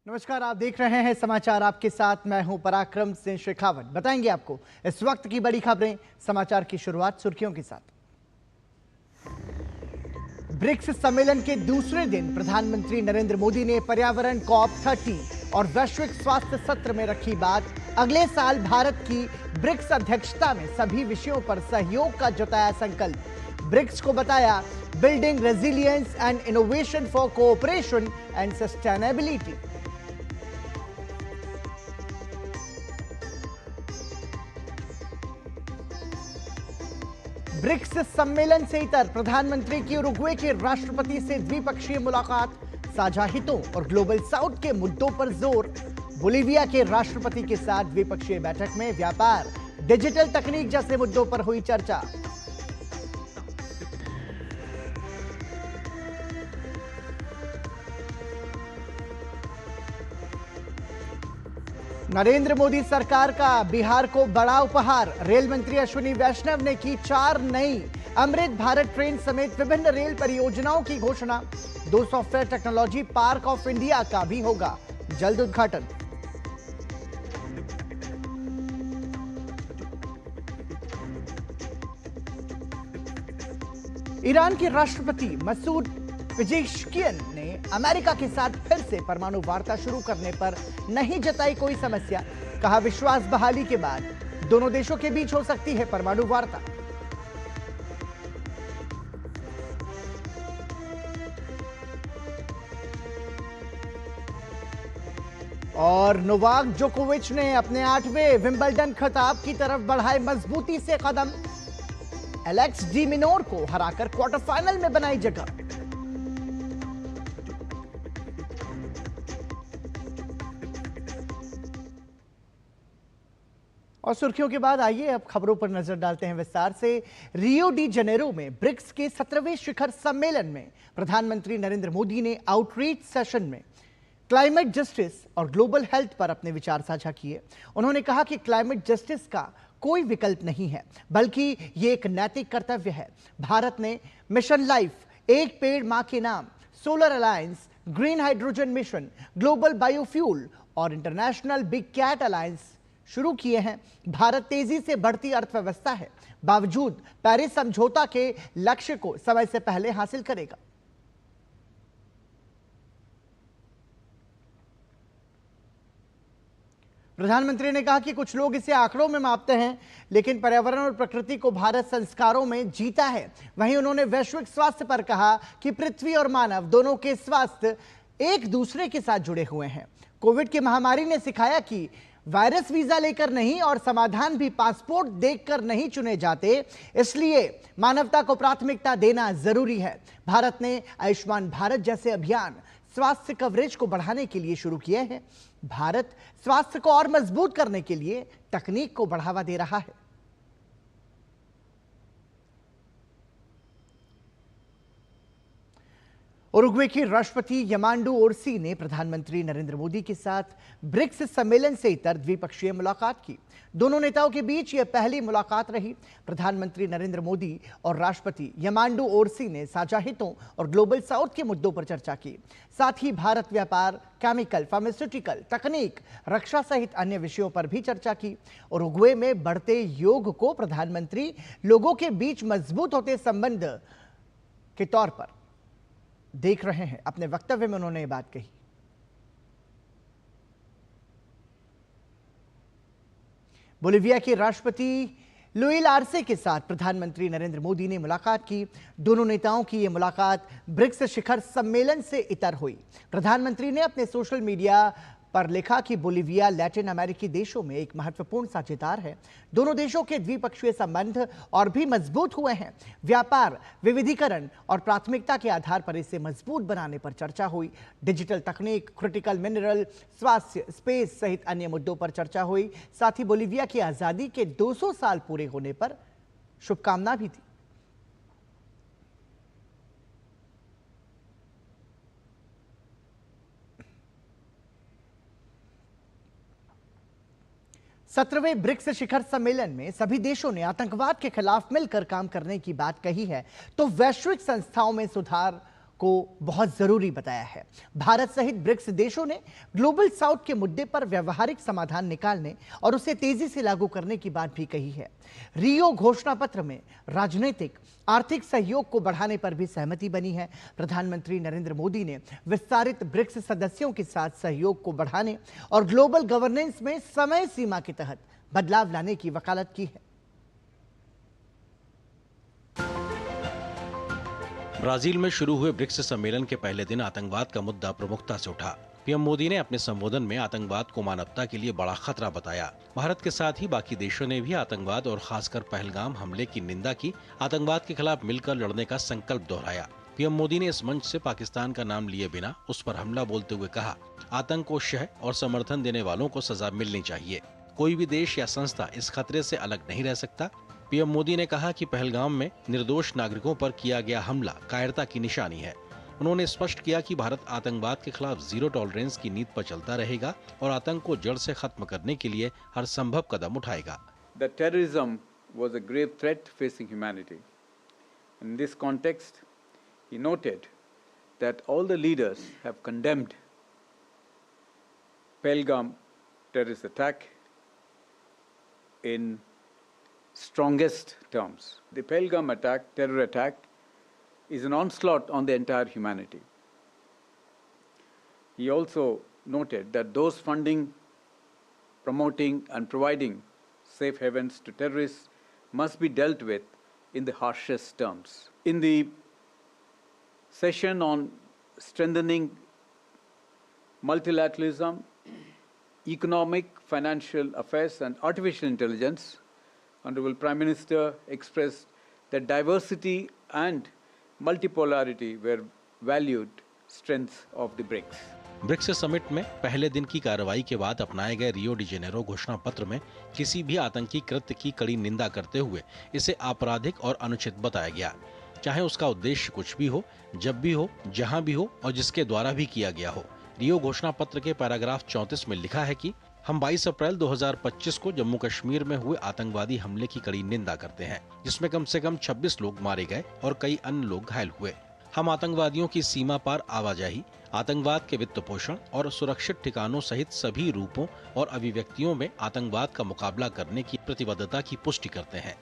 नमस्कार, आप देख रहे हैं समाचार। आपके साथ मैं हूं पराक्रम सिंह शेखावत। बताएंगे आपको इस वक्त की बड़ी खबरें। समाचार की शुरुआत सुर्खियों के साथ। ब्रिक्स सम्मेलन के दूसरे दिन प्रधानमंत्री नरेंद्र मोदी ने पर्यावरण COP30 और वैश्विक स्वास्थ्य सत्र में रखी बात। अगले साल भारत की ब्रिक्स अध्यक्षता में सभी विषयों पर सहयोग का जताया संकल्प। ब्रिक्स को बताया building resilience and innovation for cooperation and sustainability. BRICS सम्मेलन से इतर प्रधानमंत्री की उरुग्वे के राष्ट्रपति से द्विपक्षीय मुलाकात। साझा हितों और ग्लोबल साउथ के मुद्दों पर जोर। बोलिविया के राष्ट्रपति के साथ द्विपक्षीय बैठक में व्यापार, डिजिटल तकनीक जैसे मुद्दों पर हुई चर्चा। नरेंद्र मोदी सरकार का बिहार को बड़ा उपहार। रेल मंत्री अश्विनी वैष्णव ने की 4 नई अमृत भारत ट्रेन समेत विभिन्न रेल परियोजनाओं की घोषणा। 2 software technology park of India का भी होगा जल्द उद्घाटन। ईरान के राष्ट्रपति मसूद पेजेश्कियन ने अमेरिका के साथ फिर से परमाणु वार्ता शुरू करने पर नहीं जताई कोई समस्या। कहा विश्वास बहाली के बाद दोनों देशों के बीच हो सकती है परमाणु वार्ता। और नोवाक जोकोविच ने अपने 8वें विंबलडन खिताब की तरफ बढ़ाए मजबूती से कदम। एलेक्स डी मिनोर को हराकर क्वार्टर फाइनल में बनाई जगह। और सुर्खियों के बाद आइए अब खबरों पर नजर डालते हैं विस्तार से। रियो डी जेनेरो में ब्रिक्स के 17वें शिखर सम्मेलन में प्रधानमंत्री नरेंद्र मोदी ने आउटरीच सेशन में क्लाइमेट जस्टिस और ग्लोबल हेल्थ पर अपने विचार साझा किए। उन्होंने कहा कि क्लाइमेट जस्टिस का कोई विकल्प नहीं है, बल्कि ये एक नैतिक कर्तव्य है। भारत ने मिशन लाइफ, एक पेड़ मां के नाम, solar alliance, green hydrogen mission, global biofuel और इंटरनेशनल बिग कैट अलायंस शुरू किए हैं। भारत तेजी से बढ़ती अर्थव्यवस्था है, बावजूद पेरिस समझौता के लक्ष्य को समय से पहले हासिल करेगा। प्रधानमंत्री ने कहा कि कुछ लोग इसे आंकड़ों में मापते हैं, लेकिन पर्यावरण और प्रकृति को भारत संस्कारों में जीता है। वहीं उन्होंने वैश्विक स्वास्थ्य पर कहा कि पृथ्वी और मानव दोनों के स्वास्थ्य एक दूसरे के साथ जुड़े हुए हैं। कोविड की महामारी ने सिखाया कि वायरस वीजा लेकर नहीं और समाधान भी पासपोर्ट देखकर नहीं चुने जाते, इसलिए मानवता को प्राथमिकता देना जरूरी है। भारत ने आयुष्मान भारत जैसे अभियान स्वास्थ्य कवरेज को बढ़ाने के लिए शुरू किए हैं। भारत स्वास्थ्य को और मजबूत करने के लिए तकनीक को बढ़ावा दे रहा है। उरुग्वे के राष्ट्रपति यमांडू ओरसी ने प्रधानमंत्री नरेंद्र मोदी के साथ ब्रिक्स सम्मेलन से इतर द्विपक्षीय मुलाकात की। दोनों नेताओं के बीच यह पहली मुलाकात रही। प्रधानमंत्री नरेंद्र मोदी और राष्ट्रपति यमांडू ओरसी ने साझा हितों और ग्लोबल साउथ के मुद्दों पर चर्चा की। साथ ही भारत व्यापार, केमिकल, फार्मास्यूटिकल, तकनीक, रक्षा सहित अन्य विषयों पर भी चर्चा की। उरुग्वे में बढ़ते योग को प्रधानमंत्री लोगों के बीच मजबूत होते संबंध के तौर पर देख रहे हैं। अपने वक्तव्य में उन्होंने ये बात कही। बोलिविया के राष्ट्रपति लुइल आर्से के साथ प्रधानमंत्री नरेंद्र मोदी ने मुलाकात की। दोनों नेताओं की यह मुलाकात ब्रिक्स शिखर सम्मेलन से इतर हुई। प्रधानमंत्री ने अपने सोशल मीडिया पर लिखा कि बोलिविया लैटिन अमेरिकी देशों में एक महत्वपूर्ण साझेदार है। दोनों देशों के द्विपक्षीय संबंध और भी मजबूत हुए हैं। व्यापार, विविधीकरण और प्राथमिकता के आधार पर इसे मजबूत बनाने पर चर्चा हुई। डिजिटल तकनीक, क्रिटिकल मिनरल, स्वास्थ्य, स्पेस सहित अन्य मुद्दों पर चर्चा हुई। साथ ही बोलिविया की आजादी के 200 साल पूरे होने पर शुभकामना भी दी। सत्रहवें ब्रिक्स शिखर सम्मेलन में सभी देशों ने आतंकवाद के खिलाफ मिलकर काम करने की बात कही है, तो वैश्विक संस्थाओं में सुधार को बहुत जरूरी बताया है। भारत सहित ब्रिक्स देशों ने ग्लोबल साउथ के मुद्दे पर व्यवहारिक समाधान निकालने और उसे तेजी से लागू करने की बात भी कही है। रियो घोषणा पत्र में राजनीतिक आर्थिक सहयोग को बढ़ाने पर भी सहमति बनी है। प्रधानमंत्री नरेंद्र मोदी ने विस्तारित ब्रिक्स सदस्यों के साथ सहयोग को बढ़ाने और ग्लोबल गवर्नेंस में समय सीमा के तहत बदलाव लाने की वकालत की है। ब्राजील में शुरू हुए ब्रिक्स सम्मेलन के पहले दिन आतंकवाद का मुद्दा प्रमुखता से उठा। पीएम मोदी ने अपने संबोधन में आतंकवाद को मानवता के लिए बड़ा खतरा बताया। भारत के साथ ही बाकी देशों ने भी आतंकवाद और खासकर पहलगाम हमले की निंदा की। आतंकवाद के खिलाफ मिलकर लड़ने का संकल्प दोहराया। पीएम मोदी ने इस मंच से पाकिस्तान का नाम लिए बिना उस पर हमला बोलते हुए कहा, आतंक को शह और समर्थन देने वालों को सजा मिलनी चाहिए। कोई भी देश या संस्था इस खतरे से अलग नहीं रह सकता। पीएम मोदी ने कहा कि पहलगाम में निर्दोष नागरिकों पर किया गया हमला कायरता की निशानी है। उन्होंने स्पष्ट किया कि भारत आतंकवाद के खिलाफ जीरो टॉलरेंस की नीति पर चलता रहेगा और आतंक को जड़ से खत्म करने के लिए हर संभव कदम उठाएगा। The terrorism was a grave threat facing humanity. In this context, he noted that all the leaders have condemned Pahalgam terrorist attack in strongest terms. The Pahalgam attack, terror attack, is an onslaught on the entire humanity. He also noted that those funding, promoting and providing safe havens to terrorists must be dealt with in the harshest terms. In the session on strengthening multilateralism, economic, financial affairs and artificial intelligence, Honorable Prime Minister expressed that diversity and multipolarity were valued strengths of the BRICS. BRICS summit में पहले दिन की कार्रवाई के बाद अपनाए गए Rio de Janeiro घोषणा पत्र में किसी भी आतंकी कृत्य की कड़ी निंदा करते हुए इसे आपराधिक और अनुचित बताया गया, चाहे उसका उद्देश्य कुछ भी हो, जब भी हो, जहां भी हो और जिसके द्वारा भी किया गया हो। रियो घोषणा पत्र के पैराग्राफ 34 में लिखा है कि हम 22 अप्रैल 2025 को जम्मू कश्मीर में हुए आतंकवादी हमले की कड़ी निंदा करते हैं, जिसमें कम से कम 26 लोग मारे गए और कई अन्य लोग घायल हुए। हम आतंकवादियों की सीमा पार आवाजाही, आतंकवाद के वित्त पोषण और सुरक्षित ठिकानों सहित सभी रूपों और अभिव्यक्तियों में आतंकवाद का मुकाबला करने की प्रतिबद्धता की पुष्टि करते हैं।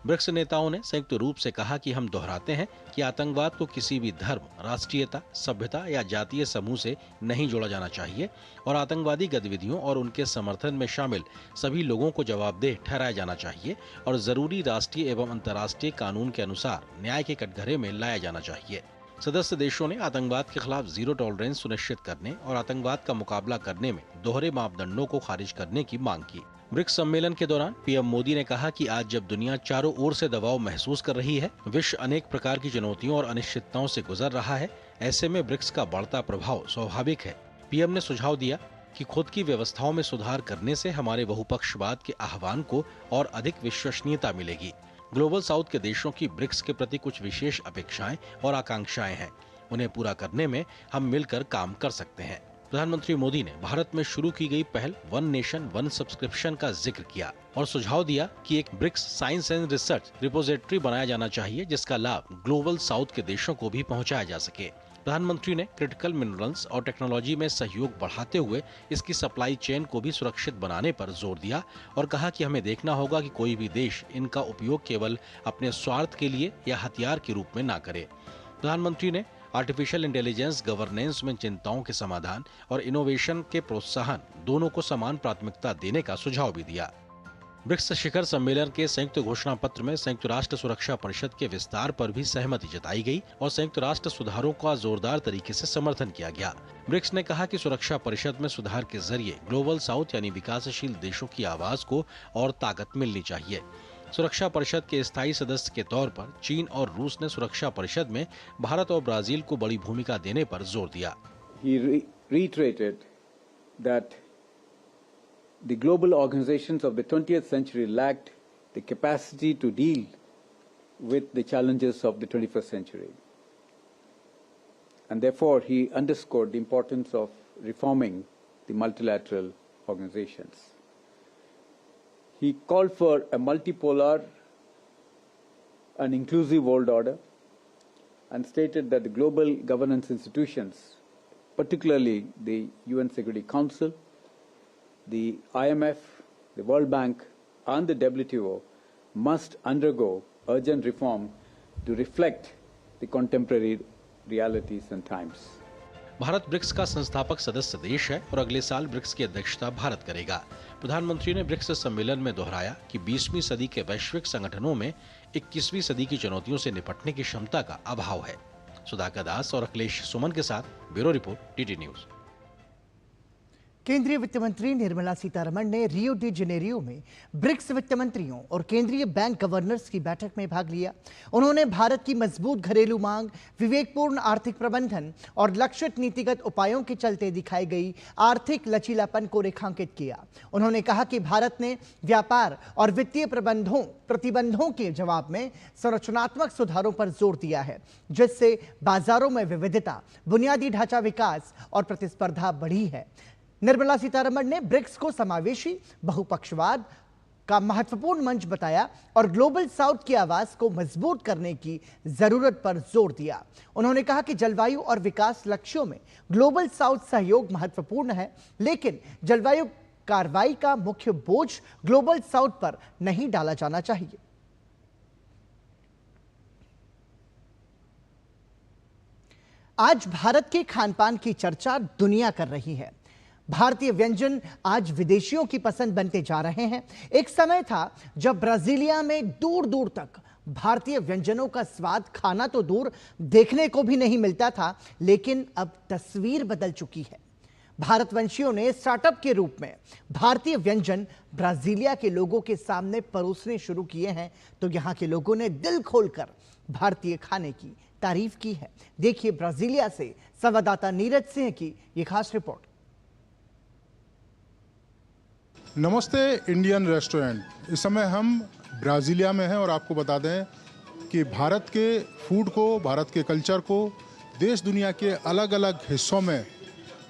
ब्रिक्स नेताओं ने संयुक्त रूप से कहा कि हम दोहराते हैं कि आतंकवाद को किसी भी धर्म, राष्ट्रीयता, सभ्यता या जातीय समूह से नहीं जोड़ा जाना चाहिए और आतंकवादी गतिविधियों और उनके समर्थन में शामिल सभी लोगों को जवाबदेह ठहराया जाना चाहिए और जरूरी राष्ट्रीय एवं अंतर्राष्ट्रीय कानून के अनुसार न्याय के कटघरे में लाया जाना चाहिए। सदस्य देशों ने आतंकवाद के खिलाफ जीरो टॉलरेंस सुनिश्चित करने और आतंकवाद का मुकाबला करने में दोहरे मापदंडों को खारिज करने की मांग की। ब्रिक्स सम्मेलन के दौरान पीएम मोदी ने कहा कि आज जब दुनिया चारों ओर से दबाव महसूस कर रही है, विश्व अनेक प्रकार की चुनौतियों और अनिश्चितताओं से गुजर रहा है, ऐसे में ब्रिक्स का बढ़ता प्रभाव स्वाभाविक है। पीएम ने सुझाव दिया कि खुद की व्यवस्थाओं में सुधार करने से हमारे बहुपक्षवाद के आह्वान को और अधिक विश्वसनीयता मिलेगी। ग्लोबल साउथ के देशों की ब्रिक्स के प्रति कुछ विशेष अपेक्षाएं और आकांक्षाएं हैं, उन्हें पूरा करने में हम मिलकर काम कर सकते हैं। प्रधानमंत्री मोदी ने भारत में शुरू की गई पहल वन नेशन वन सब्सक्रिप्शन का जिक्र किया और सुझाव दिया कि एक BRICS science and research repository बनाया जाना चाहिए, जिसका लाभ ग्लोबल साउथ के देशों को भी पहुंचाया जा सके। प्रधानमंत्री ने क्रिटिकल मिनरल्स और टेक्नोलॉजी में सहयोग बढ़ाते हुए इसकी सप्लाई चेन को भी सुरक्षित बनाने पर जोर दिया और कहा कि हमें देखना होगा कि कोई भी देश इनका उपयोग केवल अपने स्वार्थ के लिए या हथियार के रूप में ना करे। प्रधानमंत्री ने आर्टिफिशियल इंटेलिजेंस गवर्नेंस में चिंताओं के समाधान और इनोवेशन के प्रोत्साहन दोनों को समान प्राथमिकता देने का सुझाव भी दिया। ब्रिक्स शिखर सम्मेलन के संयुक्त घोषणा पत्र में संयुक्त राष्ट्र सुरक्षा परिषद के विस्तार पर भी सहमति जताई गई और संयुक्त राष्ट्र सुधारों का जोरदार तरीके से समर्थन किया गया। ब्रिक्स ने कहा कि सुरक्षा परिषद में सुधार के जरिए ग्लोबल साउथ यानी विकासशील देशों की आवाज को और ताकत मिलनी चाहिए। सुरक्षा परिषद के स्थायी सदस्य के तौर पर चीन और रूस ने सुरक्षा परिषद में भारत और ब्राजील को बड़ी भूमिका देने पर जोर दिया। He reiterated that the global organizations of the 20th century lacked the capacity to deal with the challenges of the 21st century. And therefore, he underscored the importance of reforming the multilateral organizations. He called for a multipolar and inclusive world order and stated that the global governance institutions, particularly the UN Security Council, the IMF, the World Bank, and the WTO, must undergo urgent reform to reflect the contemporary realities and times. Bharat BRICS का संस्थापक सदस्य देश है और अगले साल BRICS की अध्यक्षता भारत करेगा। प्रधानमंत्री ने ब्रिक्स सम्मेलन में दोहराया कि 20वीं सदी के वैश्विक संगठनों में 21वीं सदी की चुनौतियों से निपटने की क्षमता का अभाव है। सुधाकर दास और अखिलेश सुमन के साथ ब्यूरो रिपोर्ट, टीटी न्यूज। केंद्रीय वित्त मंत्री निर्मला सीतारमण ने रियो डी जेनेरियो में ब्रिक्स वित्त मंत्रियों और केंद्रीय बैंक गवर्नर्स की बैठक में भाग लिया। उन्होंने भारत की मजबूत घरेलू मांग, विवेकपूर्ण आर्थिक प्रबंधन और लक्षित नीतिगत उपायों के चलते दिखाई गई आर्थिक लचीलापन को रेखांकित किया। उन्होंने कहा कि भारत ने व्यापार और वित्तीय प्रतिबंधों के जवाब में संरचनात्मक सुधारों पर जोर दिया है, जिससे बाजारों में विविधता, बुनियादी ढांचा विकास और प्रतिस्पर्धा बढ़ी है। निर्मला सीतारमण ने ब्रिक्स को समावेशी बहुपक्षवाद का महत्वपूर्ण मंच बताया और ग्लोबल साउथ की आवाज को मजबूत करने की जरूरत पर जोर दिया। उन्होंने कहा कि जलवायु और विकास लक्ष्यों में ग्लोबल साउथ सहयोग महत्वपूर्ण है, लेकिन जलवायु कार्रवाई का मुख्य बोझ ग्लोबल साउथ पर नहीं डाला जाना चाहिए। आज भारत के खानपान की चर्चा दुनिया कर रही है। भारतीय व्यंजन आज विदेशियों की पसंद बनते जा रहे हैं। एक समय था जब ब्राजीलिया में दूर दूर तक भारतीय व्यंजनों का स्वाद खाना तो दूर देखने को भी नहीं मिलता था, लेकिन अब तस्वीर बदल चुकी है। भारतवंशियों ने स्टार्टअप के रूप में भारतीय व्यंजन ब्राजीलिया के लोगों के सामने परोसने शुरू किए हैं, तो यहां के लोगों ने दिल खोलकर भारतीय खाने की तारीफ की है। देखिए ब्राजीलिया से संवाददाता नीरज सिंह की यह खास रिपोर्ट। नमस्ते इंडियन रेस्टोरेंट। इस समय हम ब्राज़ीलिया में हैं और आपको बता दें कि भारत के फूड को, भारत के कल्चर को देश दुनिया के अलग अलग हिस्सों में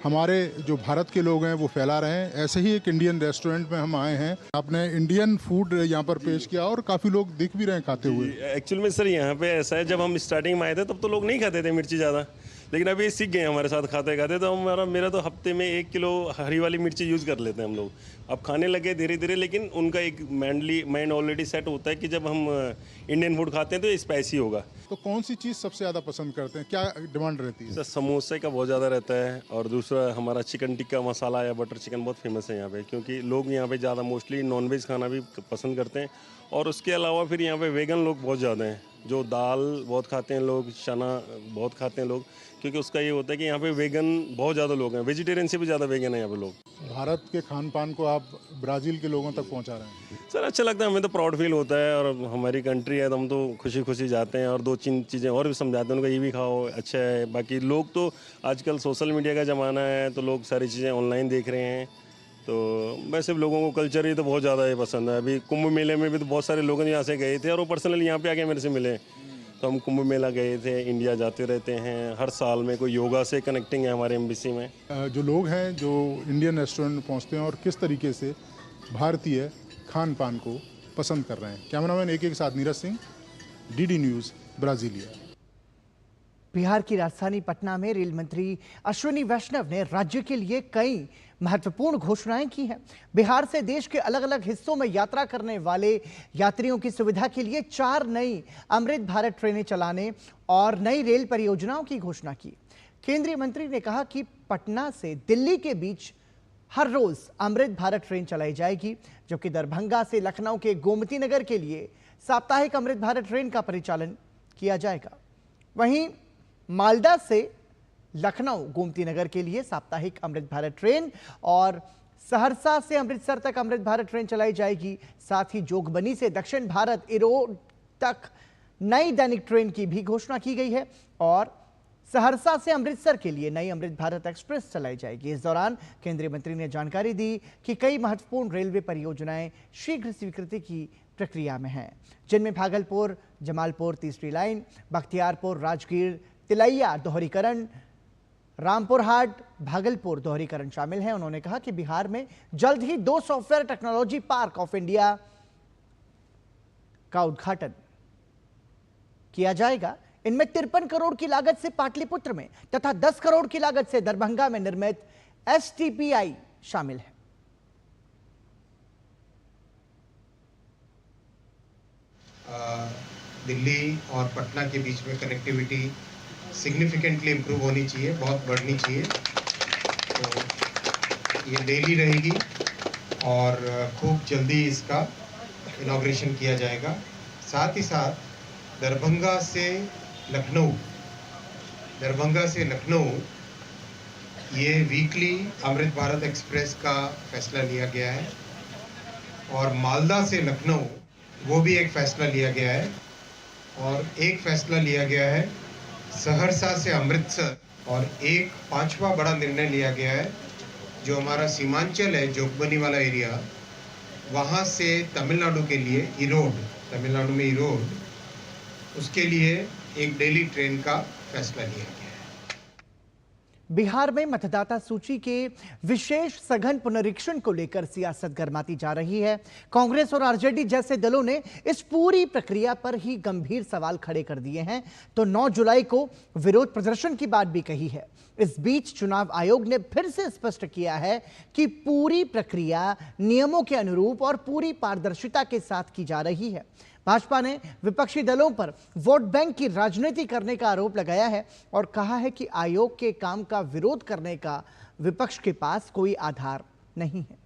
हमारे जो भारत के लोग हैं वो फैला रहे हैं। ऐसे ही एक इंडियन रेस्टोरेंट में हम आए हैं। आपने इंडियन फूड यहाँ पर पेश किया और काफ़ी लोग दिख भी रहे हैं खाते हुए। एक्चुअल में सर यहाँ पे ऐसा है, जब हम स्टार्टिंग में आए थे तब तो लोग नहीं खाते थे मिर्ची ज़्यादा, लेकिन अभी सीख गए हमारे साथ खाते खाते। तो मेरा तो हफ्ते में 1 किलो हरी वाली मिर्ची यूज़ कर लेते हैं हम लोग। अब खाने लगे धीरे धीरे, लेकिन उनका एक माइंड ऑलरेडी सेट होता है कि जब हम इंडियन फूड खाते हैं तो ये स्पाइसी होगा। तो कौन सी चीज़ सबसे ज़्यादा पसंद करते हैं, क्या डिमांड रहती है? सर समोसे का बहुत ज़्यादा रहता है, और दूसरा हमारा चिकन टिक्का मसाला या बटर चिकन बहुत फेमस है यहाँ पे, क्योंकि लोग यहाँ पे ज़्यादा मोस्टली नॉनवेज खाना भी पसंद करते हैं। और उसके अलावा फिर यहाँ पे वेगन लोग बहुत ज़्यादा हैं, जो दाल बहुत खाते हैं लोग, चना बहुत खाते हैं लोग, क्योंकि उसका ये होता है कि यहाँ पे वेगन बहुत ज़्यादा लोग हैं, वेजिटेरियन से भी ज़्यादा वेगन है यहाँ पे लोग। भारत के खान पान को आप ब्राज़ील के लोगों तक पहुँचा रहे हैं। सर अच्छा लगता है, हमें तो प्राउड फील होता है, और हमारी कंट्री है तो हम तो खुशी खुशी जाते हैं और 2-3 चीज़ें और भी समझाते हैं उनको, ये भी खाओ अच्छा है। बाकी लोग तो आजकल सोशल मीडिया का ज़माना है, तो लोग सारी चीज़ें ऑनलाइन देख रहे हैं, तो वैसे लोगों को कल्चर ही तो बहुत ज़्यादा ये पसंद है। अभी कुंभ मेले में भी तो बहुत सारे लोग यहाँ से गए थे और वो पर्सनली यहाँ पे आके मेरे से मिले। तो हम कुंभ मेला गए थे, इंडिया जाते रहते हैं हर साल में, कोई योगा से कनेक्टिंग है हमारे एम्बेसी में। जो लोग हैं जो इंडियन रेस्टोरेंट में पहुँचते हैं और किस तरीके से भारतीय खान पान को पसंद कर रहे हैं। कैमरामैन एक के साथ Neeraj Singh, DD news, Brasilia. Bihar की राजधानी पटना में रेल मंत्री अश्विनी वैष्णव ने राज्य के लिए कई महत्वपूर्ण घोषणाएं की हैं। बिहार से देश के अलग अलग हिस्सों में यात्रा करने वाले यात्रियों की सुविधा के लिए 4 नई अमृत भारत ट्रेनें चलाने और नई रेल परियोजनाओं की घोषणा की। केंद्रीय मंत्री ने कहा कि पटना से दिल्ली के बीच हर रोज अमृत भारत ट्रेन चलाई जाएगी, जबकि दरभंगा से लखनऊ के गोमती नगर के लिए साप्ताहिक अमृत भारत ट्रेन का परिचालन किया जाएगा। वहीं मालदा से लखनऊ गोमती नगर के लिए साप्ताहिक अमृत भारत ट्रेन और सहरसा से अमृतसर तक अमृत भारत ट्रेन चलाई जाएगी। साथ ही जोगबनी से दक्षिण भारत इरोड तक नई दैनिक ट्रेन की भी घोषणा की गई है और सहरसा से अमृतसर के लिए नई अमृत भारत एक्सप्रेस चलाई जाएगी। इस दौरान केंद्रीय मंत्री ने जानकारी दी कि कई महत्वपूर्ण रेलवे परियोजनाएं शीघ्र स्वीकृति की प्रक्रिया में हैं, जिनमें भागलपुर जमालपुर तीसरी लाइन, बख्तियारपुर राजगीर तिलैया दोहरीकरण, रामपुर हाट भागलपुर दोहरीकरण शामिल हैं। उन्होंने कहा कि बिहार में जल्द ही 2 software technology park of India का उद्घाटन किया जाएगा। इनमें 53 करोड़ की लागत से पाटलिपुत्र में तथा 10 करोड़ की लागत से दरभंगा में निर्मित STPI शामिल है। दिल्ली और पटना के बीच में कनेक्टिविटी सिग्निफिकेंटली इम्प्रूव होनी चाहिए, बहुत बढ़नी चाहिए। तो ये डेली रहेगी और खूब जल्दी इसका इनॉग्रेशन किया जाएगा। साथ ही साथ दरभंगा से लखनऊ ये वीकली अमृत भारत एक्सप्रेस का फैसला लिया गया है और मालदा से लखनऊ वो भी एक फैसला लिया गया है और एक फैसला लिया गया है सहरसा से अमृतसर और एक 5वां बड़ा निर्णय लिया गया है जो हमारा सीमांचल है, जोगबनी वाला एरिया, वहाँ से तमिलनाडु के लिए तमिलनाडु में ईरोड, उसके लिए एक डेली ट्रेन का फैसला लिया गया है। बिहार में मतदाता सूची के विशेष सघन पुनरीक्षण को लेकर सियासत गर्माती जा रही है। कांग्रेस और आरजेडी जैसे दलों ने इस पूरी प्रक्रिया पर ही गंभीर सवाल खड़े कर दिए हैं तो 9 जुलाई को विरोध प्रदर्शन की बात भी कही है। इस बीच चुनाव आयोग ने फिर से स्पष्ट किया है कि पूरी प्रक्रिया नियमों के अनुरूप और पूरी पारदर्शिता के साथ की जा रही है। भाजपा ने विपक्षी दलों पर वोट बैंक की राजनीति करने का आरोप लगाया है और कहा है कि आयोग के काम का विरोध करने का विपक्ष के पास कोई आधार नहीं है।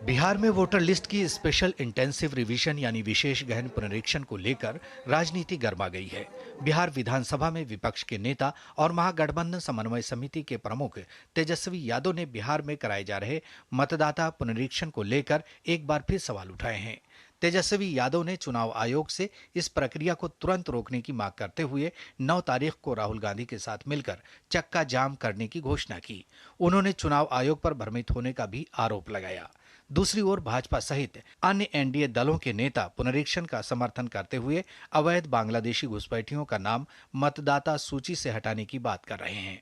बिहार में वोटर लिस्ट की स्पेशल इंटेंसिव रिवीजन यानी विशेष गहन पुनरीक्षण को लेकर राजनीति गर्मा गई है। बिहार विधानसभा में विपक्ष के नेता और महागठबंधन समन्वय समिति के प्रमुख तेजस्वी यादव ने बिहार में कराए जा रहे मतदाता पुनरीक्षण को लेकर एक बार फिर सवाल उठाए हैं। तेजस्वी यादव ने चुनाव आयोग से इस प्रक्रिया को तुरंत रोकने की मांग करते हुए 9 तारीख को राहुल गांधी के साथ मिलकर चक्का जाम करने की घोषणा की। उन्होंने चुनाव आयोग पर भ्रमित होने का भी आरोप लगाया। दूसरी ओर भाजपा सहित अन्य एनडीए दलों के नेता पुनरीक्षण का समर्थन करते हुए अवैध बांग्लादेशी घुसपैठियों का नाम मतदाता सूची से हटाने की बात कर रहे हैं।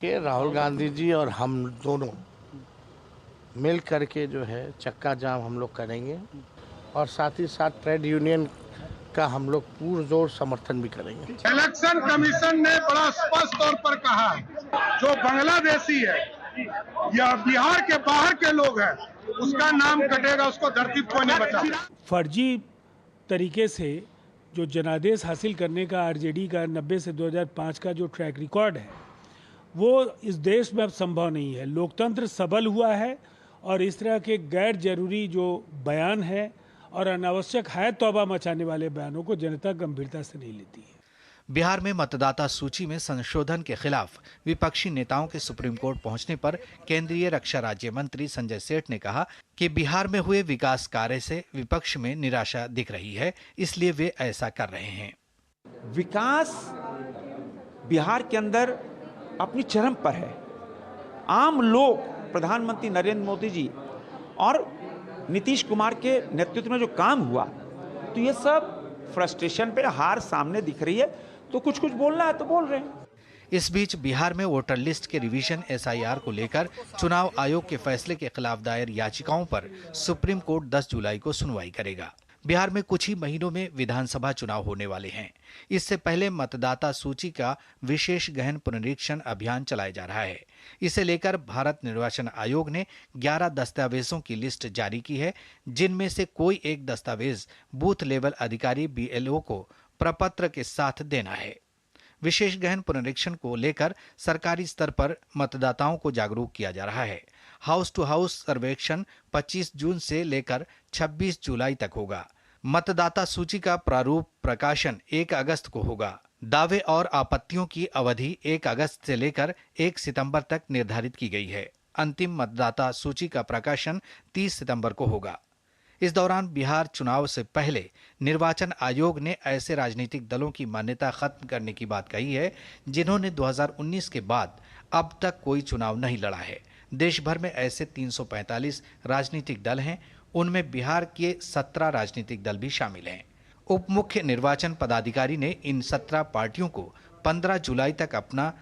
कि राहुल गांधी जी और हम दोनों मिल करके जो है चक्का जाम हम लोग करेंगे और साथ ही साथ ट्रेड यूनियन का हम लोग पुरजोर समर्थन भी करेंगे। इलेक्शन कमीशन ने बड़ा स्पष्ट तौर पर कहा जो बांग्लादेशी है या बिहार के बाहर के लोग हैं उसका नाम कटेगा, उसको धरती कोई नहीं बचा। फर्जी तरीके से जो जनादेश हासिल करने का आरजेडी का 90 से 2005 का जो ट्रैक रिकॉर्ड है वो इस देश में अब संभव नहीं है। लोकतंत्र सबल हुआ है और इस तरह के गैर जरूरी जो बयान है और अनावश्यक है तौबा मचाने वाले बयानों को जनता गंभीरता से नहीं लेती है। बिहार में मतदाता सूची में संशोधन के खिलाफ विपक्षी नेताओं के सुप्रीम कोर्ट पहुंचने पर केंद्रीय रक्षा राज्य मंत्री संजय सेठ ने कहा कि बिहार में हुए विकास कार्य से विपक्ष में निराशा दिख रही है, इसलिए वे ऐसा कर रहे हैं। विकास बिहार के अंदर अपनी चरम पर है। आम लोग प्रधानमंत्री नरेंद्र मोदी जी और नीतीश कुमार के नेतृत्व में जो काम हुआ तो ये सब फ्रस्ट्रेशन पे हार सामने दिख रही है, तो कुछ बोलना है तो बोल रहे हैं। इस बीच बिहार में वोटर लिस्ट के रिवीजन SIR को लेकर चुनाव आयोग के फैसले के खिलाफ दायर याचिकाओं पर सुप्रीम कोर्ट 10 जुलाई को सुनवाई करेगा। बिहार में कुछ ही महीनों में विधानसभा चुनाव होने वाले हैं। इससे पहले मतदाता सूची का विशेष गहन पुनरीक्षण अभियान चलाया जा रहा है। इसे लेकर भारत निर्वाचन आयोग ने 11 दस्तावेजों की लिस्ट जारी की है, जिनमें से कोई एक दस्तावेज बूथ लेवल अधिकारी BLO को प्रपत्र के साथ देना है। विशेष गहन पुनरीक्षण को लेकर सरकारी स्तर पर मतदाताओं को जागरूक किया जा रहा है। हाउस टू हाउस सर्वेक्षण 25 जून से लेकर 26 जुलाई तक होगा। मतदाता सूची का प्रारूप प्रकाशन 1 अगस्त को होगा। दावे और आपत्तियों की अवधि 1 अगस्त से लेकर 1 सितंबर तक निर्धारित की गई है। अंतिम मतदाता सूची का प्रकाशन 30 सितंबर को होगा। इस दौरान बिहार चुनाव से पहले निर्वाचन आयोग ने ऐसे राजनीतिक दलों की मान्यता खत्म करने की बात कही है जिन्होंने 2019 के बाद अब तक कोई चुनाव नहीं लड़ा है। देश भर में ऐसे 345 राजनीतिक दल हैं, उनमें बिहार के 17 राजनीतिक दल भी शामिल हैं। उप मुख्य निर्वाचन पदाधिकारी ने इन 17 पार्टियों को 15 जुलाई तक अपना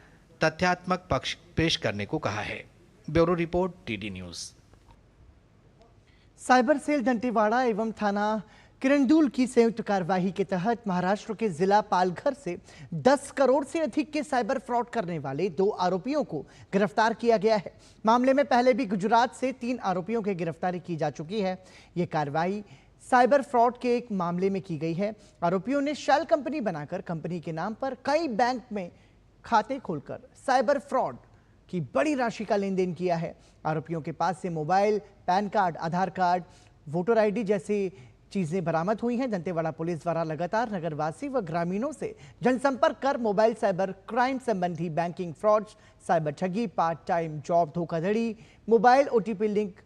तथ्यात्मक पक्ष पेश करने को कहा है। Bureau report, TD news. Cyber cell Dantewada एवं थाना किरंदुल की संयुक्त कार्यवाही के तहत महाराष्ट्र के जिला पालघर से 10 करोड़ से अधिक के साइबर फ्रॉड करने वाले 2 आरोपियों को गिरफ्तार किया गया है। मामले में पहले भी गुजरात से 3 आरोपियों की गिरफ्तारी की जा चुकी है। ये कार्रवाई साइबर फ्रॉड के एक मामले में की गई है। आरोपियों ने शेल कंपनी बनाकर कंपनी के नाम पर कई बैंक में खाते खोलकर साइबर फ्रॉड की बड़ी राशि का लेन देन किया है। आरोपियों के पास से मोबाइल, पैन कार्ड, आधार कार्ड, वोटर आईडी जैसी चीजें बरामद हुई हैं। दंतेवाड़ा पुलिस द्वारा लगातार नगरवासी व ग्रामीणों से जनसंपर्क कर मोबाइल साइबर क्राइम संबंधी बैंकिंग फ्रॉड्स, साइबर ठगी, पार्ट टाइम जॉब धोखाधड़ी, मोबाइल ओटीपी लिंक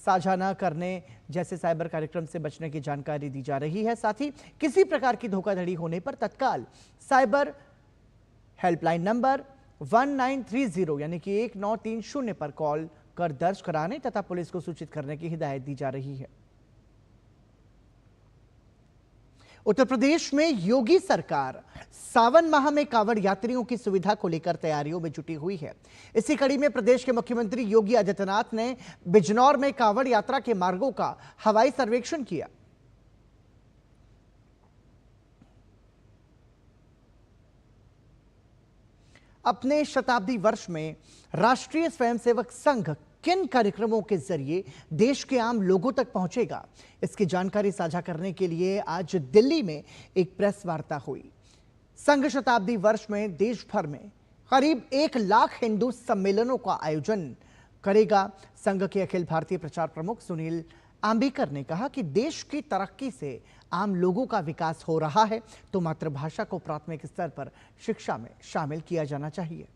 साझा न करने जैसे साइबर कार्यक्रम से बचने की जानकारी दी जा रही है। साथ ही किसी प्रकार की धोखाधड़ी होने पर तत्काल साइबर हेल्पलाइन नंबर 1930 यानी कि 1930 पर कॉल कर दर्ज कराने तथा पुलिस को सूचित करने की हिदायत दी जा रही है। उत्तर प्रदेश में योगी सरकार सावन माह में कांवड़ यात्रियों की सुविधा को लेकर तैयारियों में जुटी हुई है। इसी कड़ी में प्रदेश के मुख्यमंत्री योगी आदित्यनाथ ने बिजनौर में कांवड़ यात्रा के मार्गों का हवाई सर्वेक्षण किया। अपने शताब्दी वर्ष में राष्ट्रीय स्वयंसेवक संघ किन कार्यक्रमों के जरिए देश के आम लोगों तक पहुंचेगा, इसकी जानकारी साझा करने के लिए आज दिल्ली में एक प्रेस वार्ता हुई। संघ शताब्दी वर्ष में देश भर में करीब 1 लाख हिंदू सम्मेलनों का आयोजन करेगा। संघ के अखिल भारतीय प्रचार प्रमुख सुनील आंबेकर ने कहा कि देश की तरक्की से आम लोगों का विकास हो रहा है, तो मातृभाषा को प्राथमिक स्तर पर शिक्षा में शामिल किया जाना चाहिए।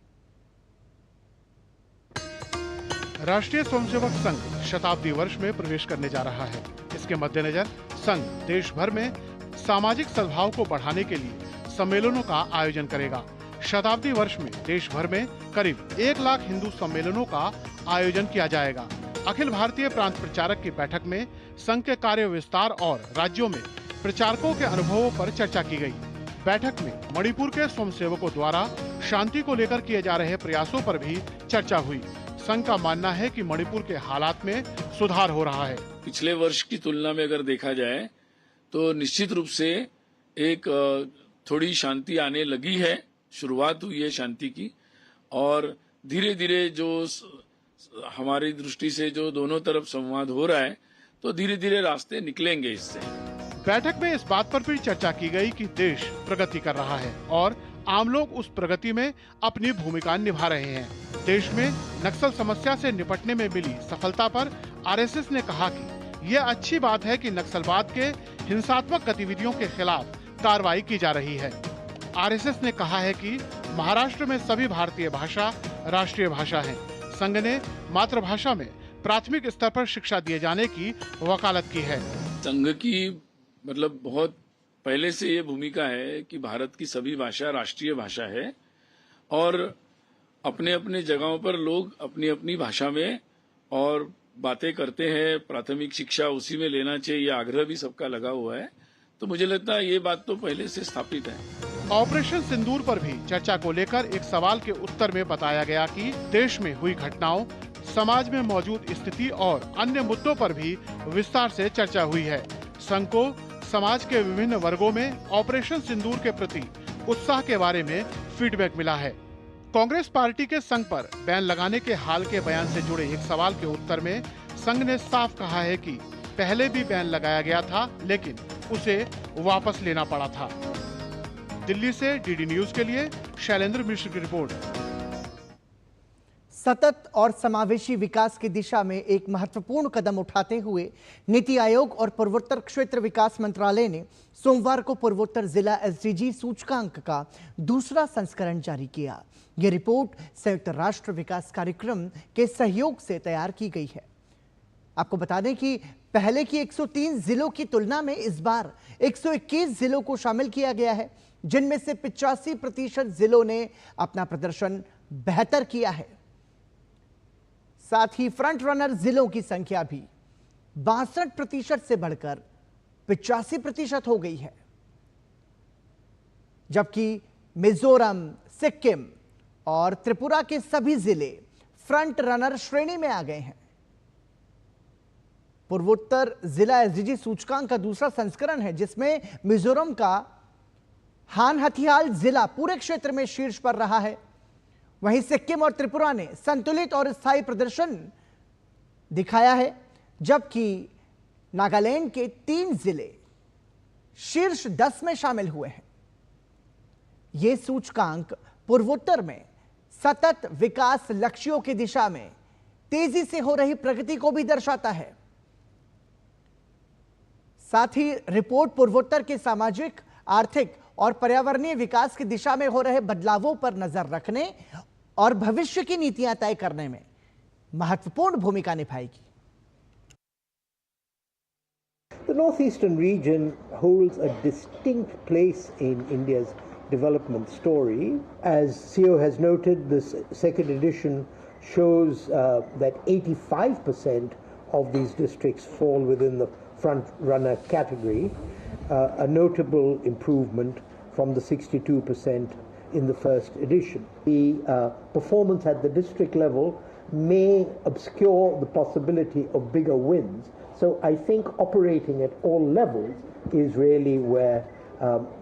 राष्ट्रीय स्वयंसेवक संघ शताब्दी वर्ष में प्रवेश करने जा रहा है। इसके मद्देनजर संघ देश भर में सामाजिक सद्भाव को बढ़ाने के लिए सम्मेलनों का आयोजन करेगा। शताब्दी वर्ष में देश भर में करीब 1 लाख हिंदू सम्मेलनों का आयोजन किया जाएगा। अखिल भारतीय प्रांत प्रचारक की बैठक में संघ के कार्य विस्तार और राज्यों में प्रचारकों के अनुभवों पर चर्चा की गई। बैठक में मणिपुर के स्वयंसेवकों द्वारा शांति को लेकर किए जा रहे प्रयासों पर भी चर्चा हुई। संघ का मानना है कि मणिपुर के हालात में सुधार हो रहा है। पिछले वर्ष की तुलना में अगर देखा जाए तो निश्चित रूप से एक थोड़ी शांति आने लगी है, शुरुआत हुई है शांति की, और धीरे धीरे जो हमारी दृष्टि से जो दोनों तरफ संवाद हो रहा है, तो धीरे धीरे रास्ते निकलेंगे इससे। बैठक में इस बात पर भी चर्चा की गई कि देश प्रगति कर रहा है और आम लोग उस प्रगति में अपनी भूमिका निभा रहे हैं। देश में नक्सल समस्या से निपटने में मिली सफलता पर आरएसएस ने कहा कि यह अच्छी बात है कि नक्सलवाद के हिंसात्मक गतिविधियों के खिलाफ कार्रवाई की जा रही है। आरएसएस ने कहा है कि महाराष्ट्र में सभी भारतीय भाषा राष्ट्रीय भाषा है। संघ ने मातृभाषा में प्राथमिक स्तर पर शिक्षा दिए जाने की वकालत की है। संघ की मतलब बहुत पहले से ये भूमिका है कि भारत की सभी भाषा राष्ट्रीय भाषा है और अपने अपने जगहों पर लोग अपनी अपनी भाषा में और बातें करते हैं। प्राथमिक शिक्षा उसी में लेना चाहिए, आग्रह भी सबका लगा हुआ है। तो मुझे लगता है ये बात तो पहले से स्थापित है। ऑपरेशन सिंदूर पर भी चर्चा को लेकर एक सवाल के उत्तर में बताया गया कि देश में हुई घटनाओं, समाज में मौजूद स्थिति और अन्य मुद्दों पर भी विस्तार से चर्चा हुई है। संघ को समाज के विभिन्न वर्गों में ऑपरेशन सिंदूर के प्रति उत्साह के बारे में फीडबैक मिला है। कांग्रेस पार्टी के संघ पर बैन लगाने के हाल के बयान से जुड़े एक सवाल के उत्तर में संघ ने साफ कहा है कि पहले भी बैन लगाया गया था, लेकिन उसे वापस लेना पड़ा था। दिल्ली से डीडी न्यूज के लिए शैलेंद्र मिश्र की रिपोर्ट। सतत और समावेशी विकास की दिशा में एक महत्वपूर्ण कदम उठाते हुए नीति आयोग और पूर्वोत्तर क्षेत्र विकास मंत्रालय ने सोमवार को पूर्वोत्तर जिला एसडीजी सूचकांक का दूसरा संस्करण जारी किया। यह रिपोर्ट संयुक्त राष्ट्र विकास कार्यक्रम के सहयोग से तैयार की गई है। आपको बता दें कि पहले की 103 जिलों की तुलना में इस बार 121 जिलों को शामिल किया गया है, जिनमें से 85% जिलों ने अपना प्रदर्शन बेहतर किया है। साथ ही फ्रंट रनर जिलों की संख्या भी 62% से बढ़कर 85% हो गई है, जबकि मिजोरम, सिक्किम और त्रिपुरा के सभी जिले फ्रंट रनर श्रेणी में आ गए हैं। पूर्वोत्तर जिला एसडीजी सूचकांक का दूसरा संस्करण है, जिसमें मिजोरम का हान हथियाल जिला पूरे क्षेत्र में शीर्ष पर रहा है। वहीं सिक्किम और त्रिपुरा ने संतुलित और स्थायी प्रदर्शन दिखाया है, जबकि नागालैंड के 3 जिले शीर्ष 10 में शामिल हुए हैं। यह सूचकांक पूर्वोत्तर में सतत विकास लक्ष्यों की दिशा में तेजी से हो रही प्रगति को भी दर्शाता है। साथ ही रिपोर्ट पूर्वोत्तर के सामाजिक, आर्थिक और पर्यावरणीय विकास की दिशा में हो रहे बदलावों पर नजर रखने और भविष्य की नीतियां तय करने में महत्वपूर्ण भूमिका निभाएगी। The northeastern region holds a distinct place in India's development story. As CEO has noted, this second edition shows that 85% of these districts fall within the front runner category, a notable improvement from the 62% in the first edition. The performance at the district level may obscure the possibility of bigger wins. So I think operating at all levels is really where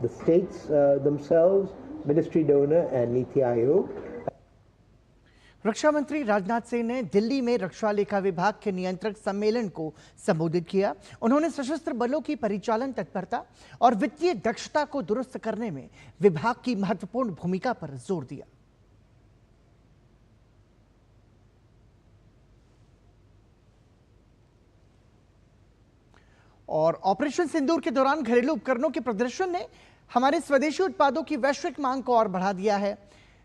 the states themselves, ministry donor and Niti Aayog. रक्षा मंत्री राजनाथ सिंह ने दिल्ली में रक्षा लेखा विभाग के नियंत्रक सम्मेलन को संबोधित किया। उन्होंने सशस्त्र बलों की परिचालन तत्परता और वित्तीय दक्षता को दुरुस्त करने में विभाग की महत्वपूर्ण भूमिका पर जोर दिया। और ऑपरेशन सिंदूर के दौरान घरेलू उपकरणों के प्रदर्शन ने हमारे स्वदेशी उत्पादों की वैश्विक मांग को और बढ़ा दिया है।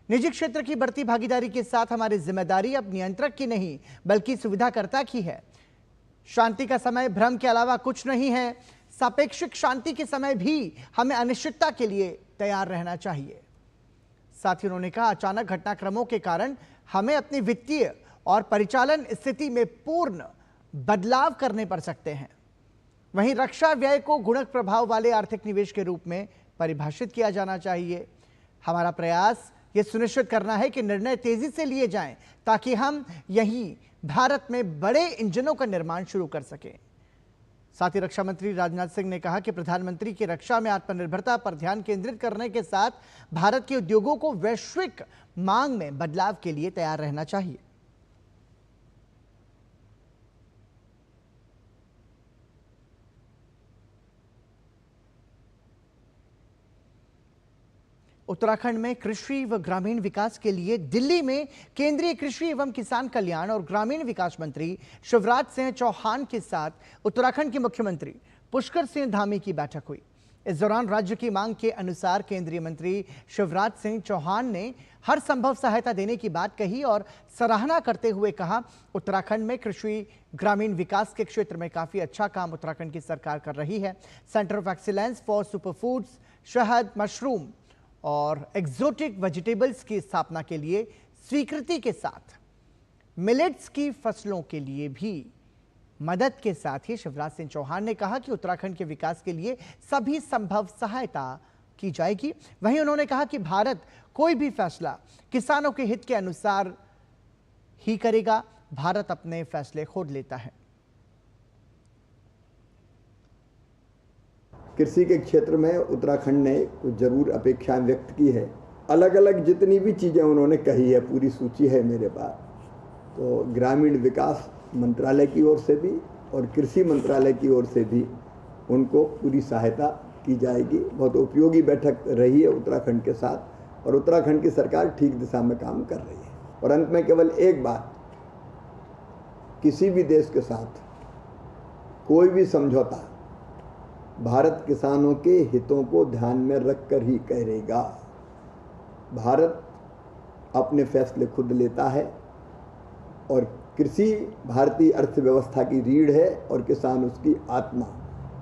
निजी क्षेत्र की बढ़ती भागीदारी के साथ हमारी जिम्मेदारी अब नियंत्रक की नहीं बल्कि सुविधाकर्ता की है। शांति का समय भ्रम के अलावा कुछ नहीं है। सापेक्षिक शांति के समय भी हमें अनिश्चितता के लिए तैयार रहना चाहिए। साथ ही उन्होंने कहा, अचानक घटनाक्रमों के कारण हमें अपनी वित्तीय और परिचालन स्थिति में पूर्ण बदलाव करने पड़ सकते हैं। वहीं रक्षा व्यय को गुणक प्रभाव वाले आर्थिक निवेश के रूप में परिभाषित किया जाना चाहिए। हमारा प्रयास यह सुनिश्चित करना है कि निर्णय तेजी से लिए जाएं ताकि हम यहीं भारत में बड़े इंजनों का निर्माण शुरू कर सकें। साथ ही रक्षा मंत्री राजनाथ सिंह ने कहा कि प्रधानमंत्री की रक्षा में आत्मनिर्भरता पर ध्यान केंद्रित करने के साथ भारत के उद्योगों को वैश्विक मांग में बदलाव के लिए तैयार रहना चाहिए। उत्तराखंड में कृषि व ग्रामीण विकास के लिए दिल्ली में केंद्रीय कृषि एवं किसान कल्याण और ग्रामीण विकास मंत्री शिवराज सिंह चौहान के साथ उत्तराखंड के मुख्यमंत्री पुष्कर सिंह धामी की बैठक हुई। इस दौरान राज्य की मांग के अनुसार केंद्रीय मंत्री शिवराज सिंह चौहान ने हर संभव सहायता देने की बात कही और सराहना करते हुए कहा, उत्तराखंड में कृषि ग्रामीण विकास के क्षेत्र में काफी अच्छा काम उत्तराखंड की सरकार कर रही है। Centre of excellence for super foods, शहद, मशरूम और एक्सोटिक वेजिटेबल्स की स्थापना के लिए स्वीकृति के साथ मिलेट्स की फसलों के लिए भी मदद के साथ ही शिवराज सिंह चौहान ने कहा कि उत्तराखंड के विकास के लिए सभी संभव सहायता की जाएगी। वहीं उन्होंने कहा कि भारत कोई भी फैसला किसानों के हित के अनुसार ही करेगा। भारत अपने फैसले खुद लेता है। कृषि के क्षेत्र में उत्तराखंड ने कुछ जरूर अपेक्षाएं व्यक्त की है। अलग अलग जितनी भी चीज़ें उन्होंने कही है, पूरी सूची है मेरे पास। तो ग्रामीण विकास मंत्रालय की ओर से भी और कृषि मंत्रालय की ओर से भी उनको पूरी सहायता की जाएगी। बहुत उपयोगी बैठक रही है उत्तराखंड के साथ और उत्तराखंड की सरकार ठीक दिशा में काम कर रही है। और अंत में केवल एक बात, किसी भी देश के साथ कोई भी समझौता भारत किसानों के हितों को ध्यान में रखकर ही करेगा। भारत अपने फैसले खुद लेता है और कृषि भारतीय अर्थव्यवस्था की रीढ़ है और किसान उसकी आत्मा।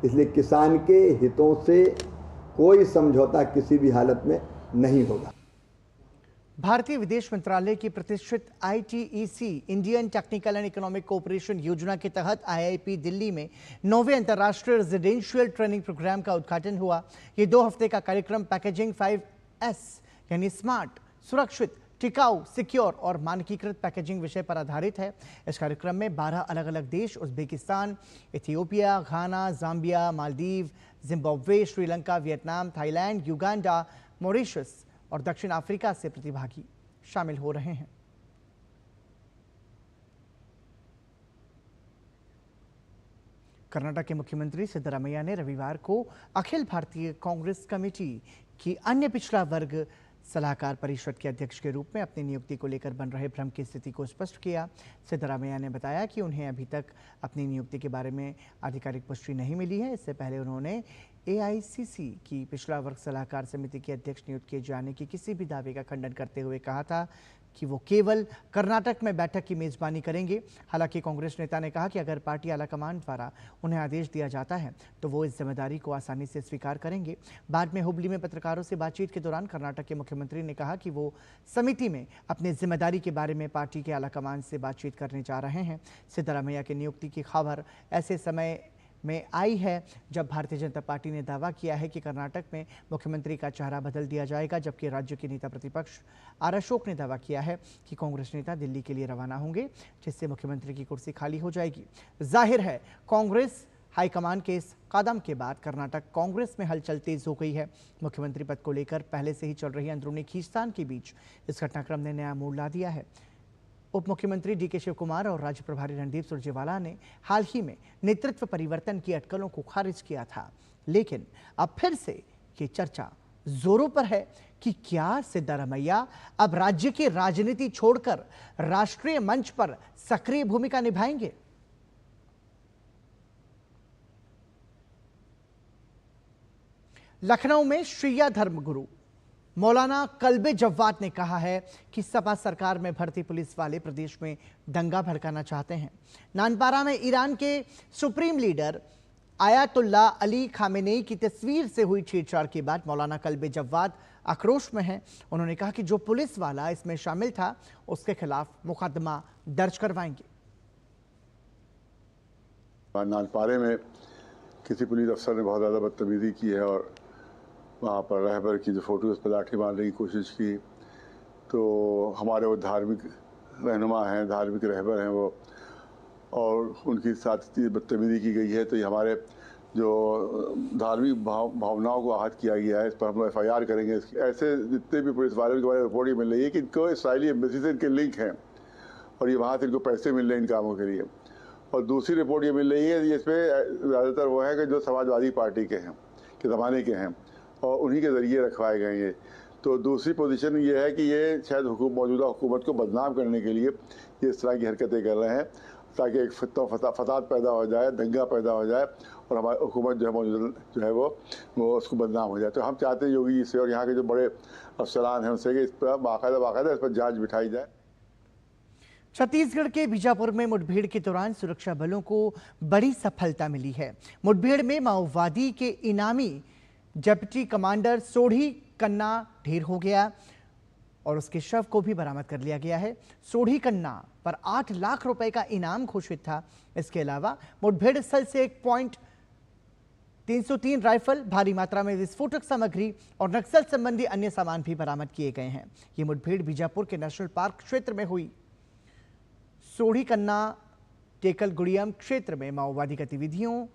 इसलिए किसान के हितों से कोई समझौता किसी भी हालत में नहीं होगा। भारतीय विदेश मंत्रालय की प्रतिष्ठित ITEC Indian technical and economic cooperation योजना के तहत IIP दिल्ली में 9वें अंतर्राष्ट्रीय रेजिडेंशियल ट्रेनिंग प्रोग्राम का उद्घाटन हुआ। ये 2 हफ्ते का कार्यक्रम पैकेजिंग 5S यानी स्मार्ट, सुरक्षित, टिकाऊ, सिक्योर और मानकीकृत पैकेजिंग विषय पर आधारित है। इस कार्यक्रम में 12 अलग अलग देश, Uzbekistan, Ethiopia, Ghana, Zambia, Maldives, Zimbabwe, Sri Lanka, Vietnam, Thailand, Uganda, Mauritius और दक्षिण अफ्रीका से प्रतिभागी शामिल हो रहे हैं। कर्नाटक के मुख्यमंत्री सिद्धरामैया ने रविवार को अखिल भारतीय कांग्रेस कमेटी की अन्य पिछड़ा वर्ग सलाहकार परिषद के अध्यक्ष के रूप में अपनी नियुक्ति को लेकर बन रहे भ्रम की स्थिति को स्पष्ट किया। सिद्धरामैया ने बताया कि उन्हें अभी तक अपनी नियुक्ति के बारे में आधिकारिक पुष्टि नहीं मिली है। इससे पहले उन्होंने एआईसीसी की पिछड़ा वर्ग सलाहकार समिति के अध्यक्ष नियुक्त किए जाने की किसी भी दावे का खंडन करते हुए कहा था कि वो केवल कर्नाटक में बैठक की मेजबानी करेंगे। हालांकि कांग्रेस नेता ने कहा कि अगर पार्टी आलाकमान द्वारा उन्हें आदेश दिया जाता है तो वो इस जिम्मेदारी को आसानी से स्वीकार करेंगे। बाद में हुबली में पत्रकारों से बातचीत के दौरान कर्नाटक के मुख्यमंत्री ने कहा कि वो समिति में अपनी जिम्मेदारी के बारे में पार्टी के आलाकमान से बातचीत करने जा रहे हैं। सिद्धरामैया की नियुक्ति की खबर ऐसे समय में आई है जब भारतीय जनता पार्टी ने दावा किया है कि कर्नाटक में मुख्यमंत्री का चेहरा बदल दिया जाएगा, जबकि राज्य के नेता प्रतिपक्ष आर अशोक ने दावा किया है कि कांग्रेस नेता दिल्ली के लिए रवाना होंगे, जिससे मुख्यमंत्री की कुर्सी खाली हो जाएगी। जाहिर है कांग्रेस हाईकमान के इस कदम के बाद कर्नाटक कांग्रेस में हलचल तेज हो गई है। मुख्यमंत्री पद को लेकर पहले से ही चल रही अंदरूनी खींचतान के बीच इस घटनाक्रम ने नया मोड़ ला दिया है। उप मुख्यमंत्री डीके शिव कुमार और राज्य प्रभारी रणदीप सुरजेवाला ने हाल ही में नेतृत्व परिवर्तन की अटकलों को खारिज किया था, लेकिन अब फिर से ये चर्चा जोरों पर है कि क्या सिद्धरामैया अब राज्य की राजनीति छोड़कर राष्ट्रीय मंच पर सक्रिय भूमिका निभाएंगे। लखनऊ में शिया धर्मगुरु मौलाना कल्बे जव्वाद ने कहा है कि सपा सरकार में भर्ती पुलिस वाले प्रदेश में दंगा भड़काना चाहते हैं। नानपारा में ईरान के supreme leader ayatollah Ali Khamenei की तस्वीर से हुई छेड़छाड़ के बाद मौलाना कल्बे जव्वाद आक्रोश में हैं। उन्होंने कहा कि जो पुलिस वाला इसमें शामिल था उसके खिलाफ मुकदमा दर्ज करवाएंगे। नानपारे में किसी पुलिस अफसर ने बहुत ज़्यादा बदतमीजी की है और वहाँ पर रहबर की जो फोटो उस पर लाठी मारने की कोशिश की, तो हमारे वो धार्मिक रहनुमा हैं, धार्मिक रहबर हैं वो, और उनके साथ बदतमीजी की गई है। तो ये हमारे जो धार्मिक भावनाओं को आहत किया गया है। इस पर हम FIR करेंगे। ऐसे जितने भी पुलिस वाले उनके बारे में रिपोर्ट ये मिल रही है कि इनको इसराइली एम्बेसी से इनके लिंक हैं और ये वहाँ से इनको पैसे मिल रहे हैं इन कामों के लिए। और दूसरी रिपोर्ट ये मिल रही है इसमें ज़्यादातर वो है कि जो समाजवादी पार्टी के हैं, के ज़माने के हैं और उन्हीं के ज़रिए रखवाए गए ये। तो दूसरी पोजीशन ये है कि ये शायद मौजूदा हुकूमत को बदनाम करने के लिए ये इस तरह की हरकतें कर रहे हैं ताकि एक फसाद पैदा हो जाए, दंगा पैदा हो जाए और हमारी हुकूमत जो है मौजूदा जो है वो उसको बदनाम हो जाए। तो हम चाहते हैं योगी जी से और यहाँ के जो बड़े अफसरान हैं उनसे कि इस पर बाकायदा इस पर जाँच बिठाई जाए। छत्तीसगढ़ के बीजापुर में मुठभेड़ के दौरान सुरक्षा बलों को बड़ी सफलता मिली है। मुठभेड़ में माओवादी के इनामी डिप्टी कमांडर सोढ़ी कन्ना ढेर हो गया और उसके शव को भी बरामद कर लिया गया है। सोढ़ी कन्ना पर 8 लाख रुपए का इनाम घोषित था। इसके अलावा मुठभेड़ स्थल से 1.303 राइफल, भारी मात्रा में विस्फोटक सामग्री और नक्सल संबंधी अन्य सामान भी बरामद किए गए हैं। ये मुठभेड़ बीजापुर के नेशनल पार्क क्षेत्र में हुई। सोढ़ी कन्ना टेकल गुड़ियम क्षेत्र में माओवादी गतिविधियों,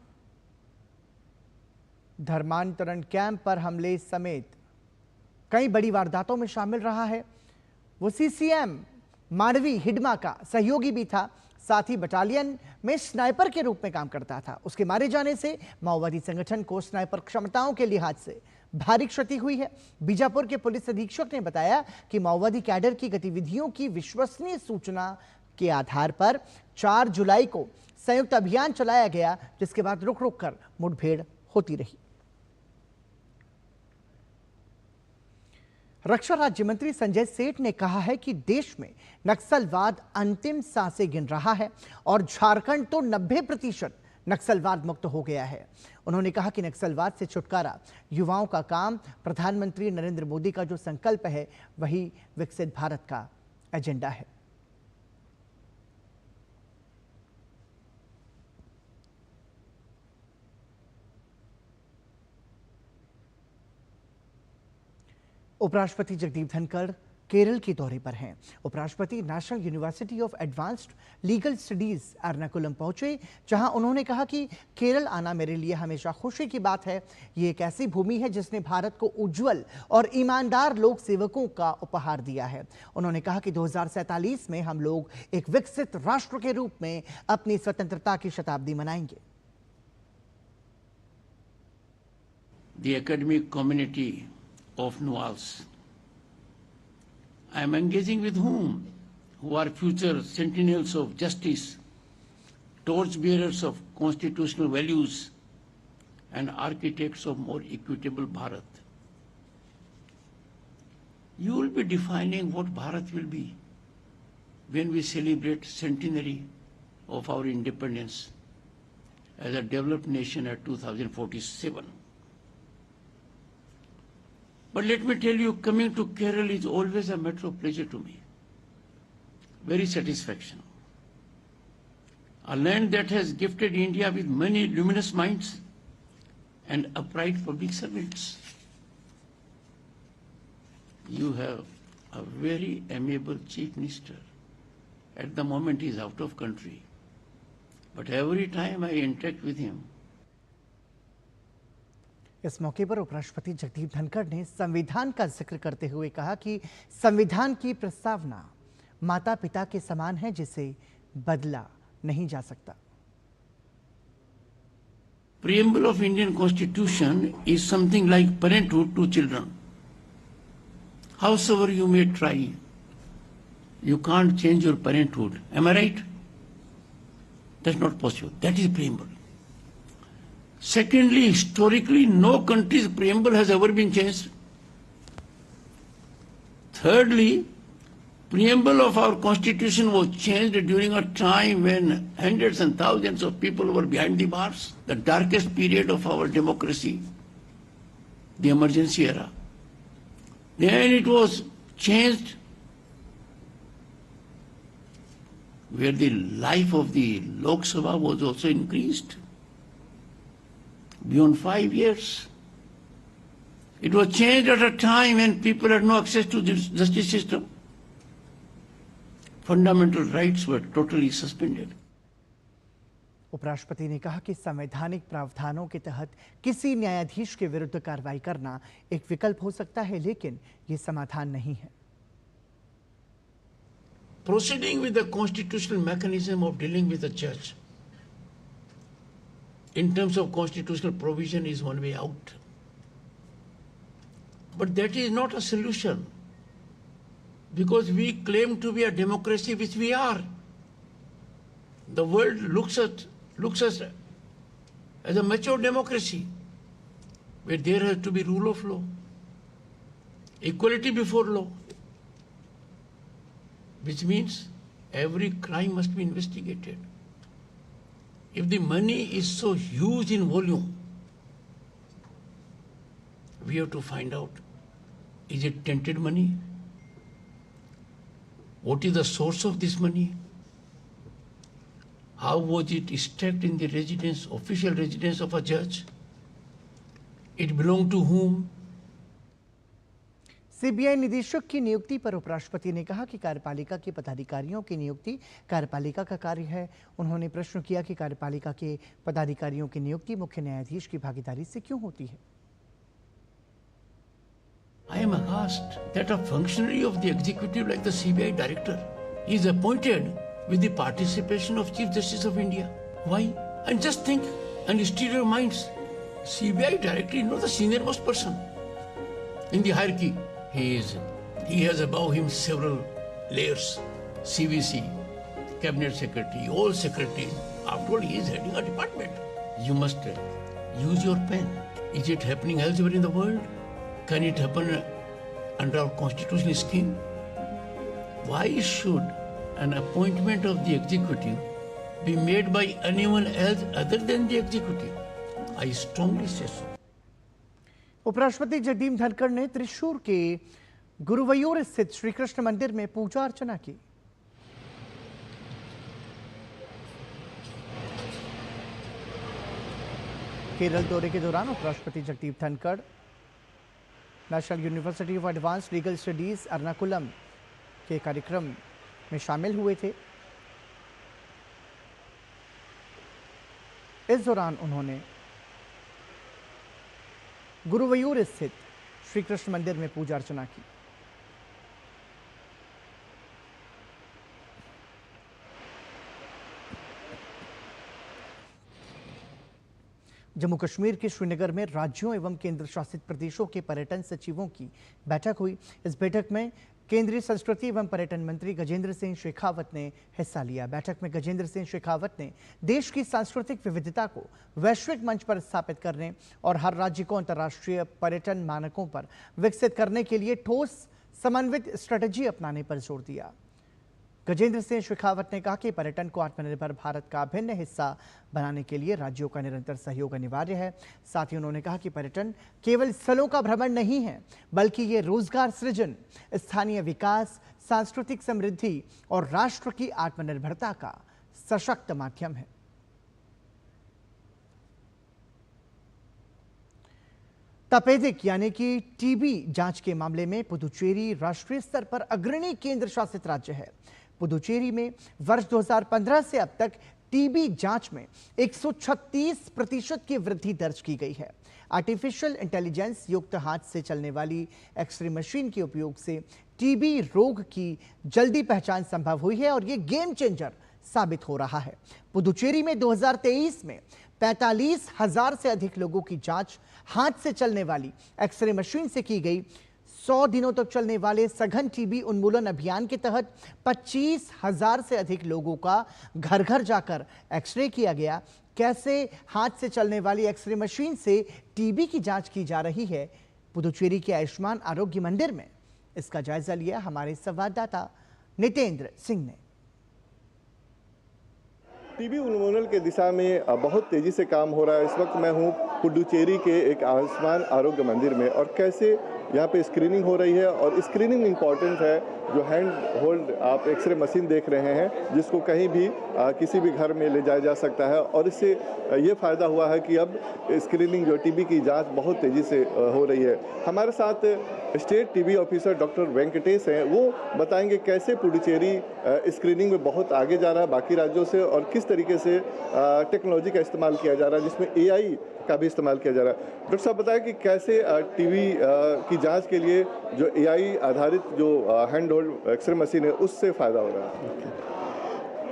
धर्मांतरण कैंप पर हमले समेत कई बड़ी वारदातों में शामिल रहा है। वो CCM मांडवी हिडमा का सहयोगी भी था। साथ ही बटालियन में स्नाइपर के रूप में काम करता था। उसके मारे जाने से माओवादी संगठन को स्नाइपर क्षमताओं के लिहाज से भारी क्षति हुई है। बीजापुर के पुलिस अधीक्षक ने बताया कि माओवादी कैडर की गतिविधियों की विश्वसनीय सूचना के आधार पर 4 जुलाई को संयुक्त अभियान चलाया गया, जिसके बाद रुक रुक कर मुठभेड़ होती रही। रक्षा राज्य मंत्री संजय सेठ ने कहा है कि देश में नक्सलवाद अंतिम सांसें गिन रहा है और झारखंड तो 90% नक्सलवाद मुक्त हो गया है। उन्होंने कहा कि नक्सलवाद से छुटकारा युवाओं का काम। प्रधानमंत्री नरेंद्र मोदी का जो संकल्प है वही विकसित भारत का एजेंडा है। उपराष्ट्रपति जगदीप धनखड़ केरल के दौरे पर हैं। उपराष्ट्रपति national university of advanced legal studies Ernakulam पहुंचे, जहां उन्होंने कहा कि केरल आना मेरे लिए हमेशा खुशी की बात है। ये एक ऐसी भूमि है जिसने भारत को उज्जवल और ईमानदार लोक सेवकों का उपहार दिया है। उन्होंने कहा कि 2047 में हम लोग एक विकसित राष्ट्र के रूप में अपनी स्वतंत्रता की शताब्दी मनाएंगे। The academic community of NUALS. I am engaging with whom? Who are future sentinels of justice, torchbearers of constitutional values, and architects of more equitable Bharat. You will be defining what Bharat will be when we celebrate centenary of our independence as a developed nation at 2047. But let me tell you, coming to Kerala is always a matter of pleasure to me. Very satisfaction. A land that has gifted India with many luminous minds and upright public servants. You have a very amiable Chief Minister. At the moment he is out of country. But every time I interact with him, इस मौके पर उपराष्ट्रपति जगदीप धनखड़ ने संविधान का जिक्र करते हुए कहा कि संविधान की प्रस्तावना माता पिता के समान है, जिसे बदला नहीं जा सकता। Preamble of Indian Constitution is something like parenthood to children. Howsoever you may try, you can't change your parenthood. Am I right? That's not possible. That is preamble. Secondly, historically, no country's preamble has ever been changed. Thirdly, preamble of our constitution was changed during a time when hundreds and thousands of people were behind the bars, the darkest period of our democracy, the emergency era. Then it was changed where the life of the Lok Sabha was also increased. Beyond 5 years. It was changed at a time when people had no access to the justice system. Fundamental rights were totally suspended. उपराष्ट्रपति ने कहा कि संवैधानिक प्रावधानों के तहत किसी न्यायाधीश के विरुद्ध कार्रवाई करना एक विकल्प हो सकता है, लेकिन ये समाधान नहीं है। Proceeding with the constitutional mechanism of dealing with a judge in terms of constitutional provision is one way out. But that is not a solution, because we claim to be a democracy, which we are. The world looks us as a mature democracy where there has to be rule of law, equality before law, which means every crime must be investigated. If the money is so huge in volume, we have to find out, is it tainted money? What is the source of this money? How was it stacked in the residence, official residence of a judge? It belonged to whom? CBI निदेशक की नियुक्ति पर उपराष्ट्रपति ने कहा कि कार्यपालिका के पदाधिकारियों की नियुक्ति कार्यपालिका का कार्य है। उन्होंने प्रश्न किया कि कार्यपालिका के पदाधिकारियों की नियुक्ति मुख्य न्यायाधीश की भागीदारी से क्यों होती है। I am aghast that a functionary of the executive like the CBI director is appointed with the participation of Chief Justice of India. Why? And just think and steer your minds. CBI director is not the senior most person in the hierarchy. He has above him several layers, CVC, cabinet secretary, all secretaries. After all, he is heading a department. You must use your pen. Is it happening elsewhere in the world? Can it happen under our constitutional scheme? Why should an appointment of the executive be made by anyone else other than the executive? I strongly say so. उपराष्ट्रपति जगदीप धनखड़ ने त्रिशूर के गुरुवयूर स्थित श्री कृष्ण मंदिर में पूजा अर्चना की। केरल दौरे के दौरान उपराष्ट्रपति Jagdeep Dhankhar national university of advanced legal studies Ernakulam के कार्यक्रम में शामिल हुए थे। इस दौरान उन्होंने गुरुवायूर स्थित श्री कृष्ण मंदिर में पूजा अर्चना की। जम्मू कश्मीर के श्रीनगर में राज्यों एवं केंद्र शासित प्रदेशों के पर्यटन सचिवों की बैठक हुई। इस बैठक में केंद्रीय संस्कृति एवं पर्यटन मंत्री गजेंद्र सिंह शेखावत ने हिस्सा लिया। बैठक में गजेंद्र सिंह शेखावत ने देश की सांस्कृतिक विविधता को वैश्विक मंच पर स्थापित करने और हर राज्य को अंतर्राष्ट्रीय पर्यटन मानकों पर विकसित करने के लिए ठोस समन्वित स्ट्रेटेजी अपनाने पर जोर दिया। गजेंद्र सिंह शेखावत ने कहा कि पर्यटन को आत्मनिर्भर भारत का अभिन्न हिस्सा बनाने के लिए राज्यों का निरंतर सहयोग अनिवार्य है। साथ ही उन्होंने कहा कि पर्यटन केवल स्थलों का भ्रमण नहीं है, बल्कि ये रोजगार सृजन, स्थानीय विकास, सांस्कृतिक समृद्धि और राष्ट्र की आत्मनिर्भरता का सशक्त माध्यम है। तपेदिक यानी कि टीबी जांच के मामले में पुदुचेरी राष्ट्रीय स्तर पर अग्रणी केंद्र शासित राज्य है। पुदुचेरी में वर्ष 2015 से अब तक टीबी जांच में 136% की वृद्धि दर्ज की गई है। आर्टिफिशियल इंटेलिजेंस युक्त हाथ से चलने वाली एक्सरे मशीन के उपयोग से टीबी रोग की जल्दी पहचान संभव हुई है और ये गेम चेंजर साबित हो रहा है। पुदुचेरी में 2023 में 45,000 से अधिक लोगों की जांच हाथ से चलने वाली एक्सरे मशीन से की गई। 100 दिनों तक चलने वाले सघन टीबी उन्मूलन अभियान के तहत 25,000 से अधिक लोगों का घर घर जाकर एक्सरे किया गया। कैसे हाथ से चलने वाली एक्सरे मशीन से टीबी की जांच की जा रही है पुदुचेरी के आयुष्मान आरोग्य मंदिर में, इसका जायजा लिया हमारे संवाददाता नितेंद्र सिंह ने। टीबी उन्मूलन के दिशा में बहुत तेजी से काम हो रहा है। इस वक्त मैं हूँ पुडुचेरी के एक आयुष्मान आरोग्य मंदिर में और कैसे यहाँ पे स्क्रीनिंग हो रही है और स्क्रीनिंग इम्पॉर्टेंट है। जो हैंड होल्ड आप एक्सरे मशीन देख रहे हैं जिसको कहीं भी किसी भी घर में ले जाया जा सकता है और इससे ये फ़ायदा हुआ है कि अब स्क्रीनिंग जो टीबी की जांच बहुत तेज़ी से हो रही है। हमारे साथ state TB officer doctor Venkatesh हैं, वो बताएंगे कैसे पुडुचेरी स्क्रीनिंग में बहुत आगे जा रहा है बाकी राज्यों से और किस तरीके से टेक्नोलॉजी का इस्तेमाल किया जा रहा है जिसमें AI का भी इस्तेमाल किया जा रहा है। डॉक्टर साहब बताएं कि कैसे टीबी की जांच के लिए जो AI आधारित जो हैंड होल्ड एक्सरे मशीन है उससे फ़ायदा हो रहा है।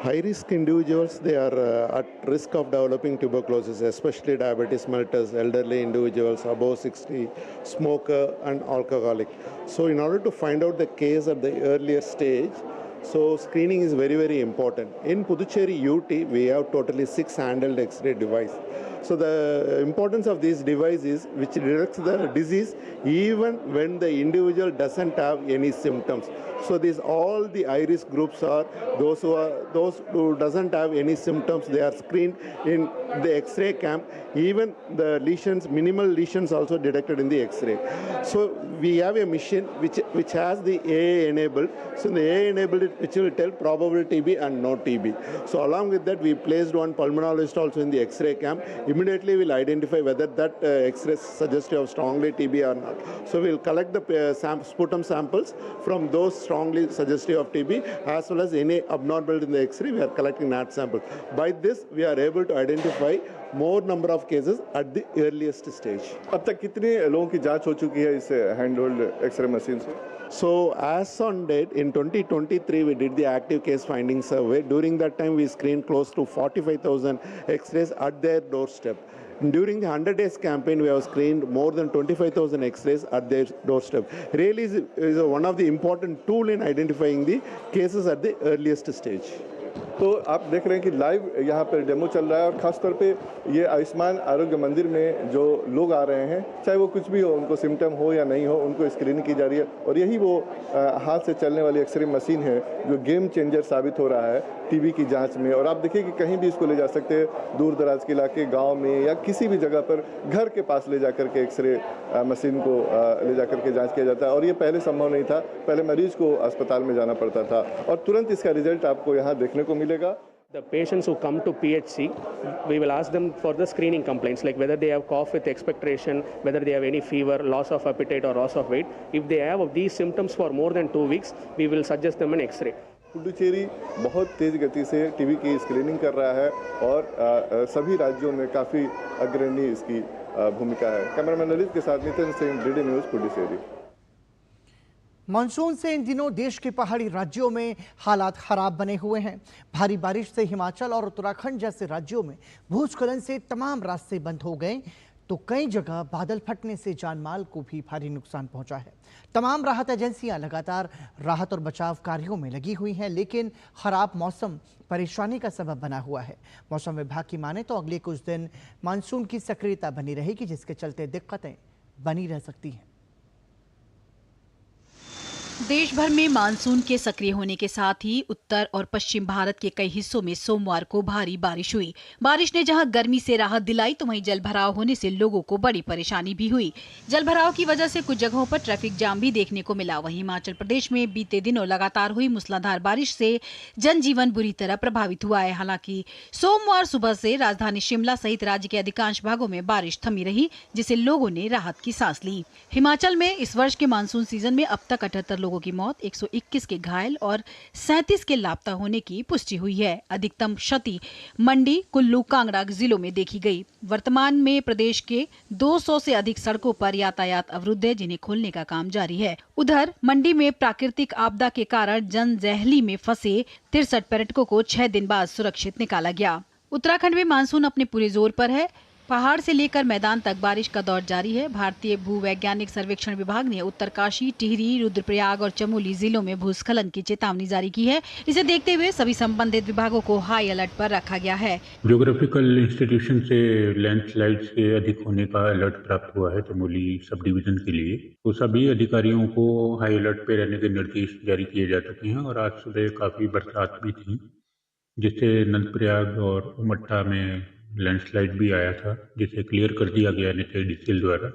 High risk individuals, they are at risk of developing tuberculosis, especially diabetes mellitus, elderly individuals above 60, smoker and alcoholic. So in order to find out the case at the earlier stage, so screening is very, very important. In Puducherry UT, we have totally 6 handheld X-ray devices. So the importance of this device is which detects the disease even when the individual doesn't have any symptoms. So these all the high risk groups are those who doesn't have any symptoms. They are screened in the X-ray camp. Even the lesions, minimal lesions, also detected in the X-ray. So we have a machine which has the AA enabled. So the AA enabled which will tell probable TB and no TB. So along with that, we placed one pulmonologist also in the X-ray camp. Immediately we'll identify whether that X-ray is suggestive of strongly TB or not. So we'll collect the sputum samples from those strongly suggestive of TB as well as any abnormality in the X-ray. We are collecting that sample. By this, we are able to identify more number of cases at the earliest stage. अब तक कितने लोगों की जांच हो चुकी है इस हैंड होल्ड एक्सरे मशीन से? So as on date, in 2023, we did the active case finding survey. During that time, we screened close to 45,000 X-rays at their doorstep. During the 100 days campaign, we have screened more than 25,000 X-rays at their doorstep. Really is one of the important tool in identifying the cases at the earliest stage. तो आप देख रहे हैं कि live यहाँ पर demo चल रहा है और ख़ास तौर पे ये आयुष्मान आरोग्य मंदिर में जो लोग आ रहे हैं, चाहे वो कुछ भी हो, उनको सिम्टम हो या नहीं हो, उनको स्क्रीनिंग की जा रही है और यही वो हाथ से चलने वाली एक्सरे मशीन है जो गेम चेंजर साबित हो रहा है टीबी की जांच में। और आप देखिए कि कहीं भी इसको ले जा सकते हैं, दूर दराज के इलाके, गाँव में या किसी भी जगह पर घर के पास ले जा करके एक्सरे मशीन को ले जा करके जाँच किया जाता है और ये पहले संभव नहीं था। पहले मरीज को अस्पताल में जाना पड़ता था और तुरंत इसका रिजल्ट आपको यहाँ देखने को मिलेगा। The patients who come to PHC, we will ask them for the screening complaints, like whether they have cough with expectoration, whether they have any fever, loss of appetite or loss of weight. If they have these symptoms for more than 2 weeks, we will suggest them an X-ray. Puducherry बहुत तेज गति से TB की screening कर रहा है और सभी राज्यों में काफ़ी अग्रणी इसकी भूमिका है। कैमरामैन ललित के साथ Nitin Singh, DD news, Puducherry. Monsoon से इन दिनों देश के पहाड़ी राज्यों में हालात खराब बने हुए हैं। भारी बारिश से हिमाचल और उत्तराखंड जैसे राज्यों में भूस्खलन से तमाम रास्ते बंद हो गए, तो कई जगह बादल फटने से जानमाल को भी भारी नुकसान पहुंचा है। तमाम राहत एजेंसियां लगातार राहत और बचाव कार्यों में लगी हुई हैं, लेकिन खराब मौसम परेशानी का सबब बना हुआ है। मौसम विभाग की माने तो अगले कुछ दिन मानसून की सक्रियता बनी रहेगी, जिसके चलते दिक्कतें बनी रह सकती हैं। देश भर में मानसून के सक्रिय होने के साथ ही उत्तर और पश्चिम भारत के कई हिस्सों में सोमवार को भारी बारिश हुई। बारिश ने जहां गर्मी से राहत दिलाई, तो वहीं जलभराव होने से लोगों को बड़ी परेशानी भी हुई। जलभराव की वजह से कुछ जगहों पर ट्रैफिक जाम भी देखने को मिला। वहीं हिमाचल प्रदेश में बीते दिनों लगातार हुई मूसलाधार बारिश से जनजीवन बुरी तरह प्रभावित हुआ है। हालांकि सोमवार सुबह से राजधानी शिमला सहित राज्य के अधिकांश भागों में बारिश थमी रही, जिससे लोगों ने राहत की सांस ली। हिमाचल में इस वर्ष के मानसून सीजन में अब तक 78 लोगों की मौत, 121 के घायल और 37 के लापता होने की पुष्टि हुई है। अधिकतम क्षति मंडी, कुल्लू, कांगड़ा जिलों में देखी गई। वर्तमान में प्रदेश के 200 से अधिक सड़कों पर यातायात अवरुद्ध है, जिन्हें खोलने का काम जारी है। उधर मंडी में प्राकृतिक आपदा के कारण जंजैहली में फंसे 63 पर्यटकों को 6 दिन बाद सुरक्षित निकाला गया। उत्तराखंड में मानसून अपने पूरे जोर पर है। पहाड़ से लेकर मैदान तक बारिश का दौर जारी है। भारतीय भूवैज्ञानिक सर्वेक्षण विभाग ने उत्तरकाशी, टिहरी, रुद्रप्रयाग और चमोली जिलों में भूस्खलन की चेतावनी जारी की है। इसे देखते हुए सभी संबंधित विभागों को हाई अलर्ट पर रखा गया है। ज्योग्राफिकल इंस्टीट्यूशन से लैंडस्लाइड्स के अधिक होने का अलर्ट प्राप्त हुआ है चमोली सब डिवीजन के लिए, तो सभी अधिकारियों को हाई अलर्ट पे रहने के निर्देश जारी किए जा चुके हैं। और आज सुबह काफी बरसात भी थी, जिससे नंदप्रयाग और उमट्टा में लैंडस्लाइड भी आया था, जिसे क्लियर कर दिया गया NHAIDCL द्वारा।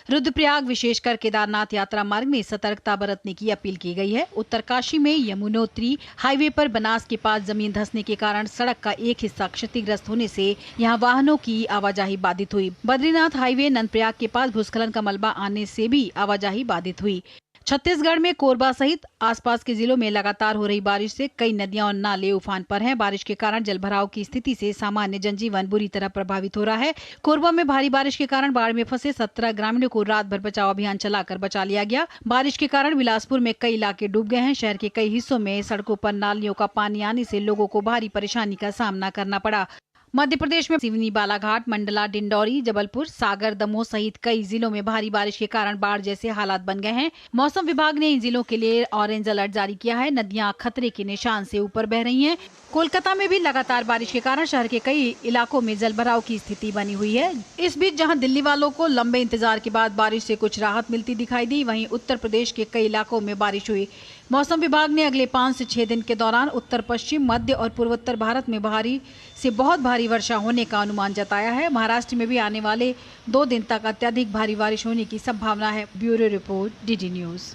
रुद्रप्रयाग विशेषकर केदारनाथ यात्रा मार्ग में सतर्कता बरतने की अपील की गई है। उत्तरकाशी में यमुनोत्री हाईवे पर बनास के पास जमीन धंसने के कारण सड़क का एक हिस्सा क्षतिग्रस्त होने से यहां वाहनों की आवाजाही बाधित हुई। बद्रीनाथ हाईवे नंदप्रयाग के पास भूस्खलन का मलबा आने से भी आवाजाही बाधित हुई। छत्तीसगढ़ में कोरबा सहित आसपास के जिलों में लगातार हो रही बारिश से कई नदियां और नाले उफान पर हैं। बारिश के कारण जलभराव की स्थिति से सामान्य जनजीवन बुरी तरह प्रभावित हो रहा है। कोरबा में भारी बारिश के कारण बाढ़ में फंसे 17 ग्रामीणों को रात भर बचाव अभियान चलाकर बचा लिया गया। बारिश के कारण बिलासपुर में कई इलाके डूब गए हैं। शहर के कई हिस्सों में सड़कों पर नालियों का पानी आने से लोगों को भारी परेशानी का सामना करना पड़ा। मध्य प्रदेश में सिवनी, बालाघाट, मंडला, डिंडौरी, जबलपुर, सागर, दमोह सहित कई जिलों में भारी बारिश के कारण बाढ़ जैसे हालात बन गए हैं। मौसम विभाग ने इन जिलों के लिए ऑरेंज अलर्ट जारी किया है। नदियां खतरे के निशान से ऊपर बह रही हैं। कोलकाता में भी लगातार बारिश के कारण शहर के कई इलाकों में जलभराव की स्थिति बनी हुई है। इस बीच जहां दिल्ली वालों को लंबे इंतजार के बाद बारिश से कुछ राहत मिलती दिखाई दी, वहीं उत्तर प्रदेश के कई इलाकों में बारिश हुई। मौसम विभाग ने अगले 5 से 6 दिन के दौरान उत्तर पश्चिम, मध्य और पूर्वोत्तर भारत में भारी से बहुत भारी वर्षा होने का अनुमान जताया है। महाराष्ट्र में भी आने वाले 2 दिन तक अत्यधिक भारी बारिश होने की संभावना है। Bureau report, DD news.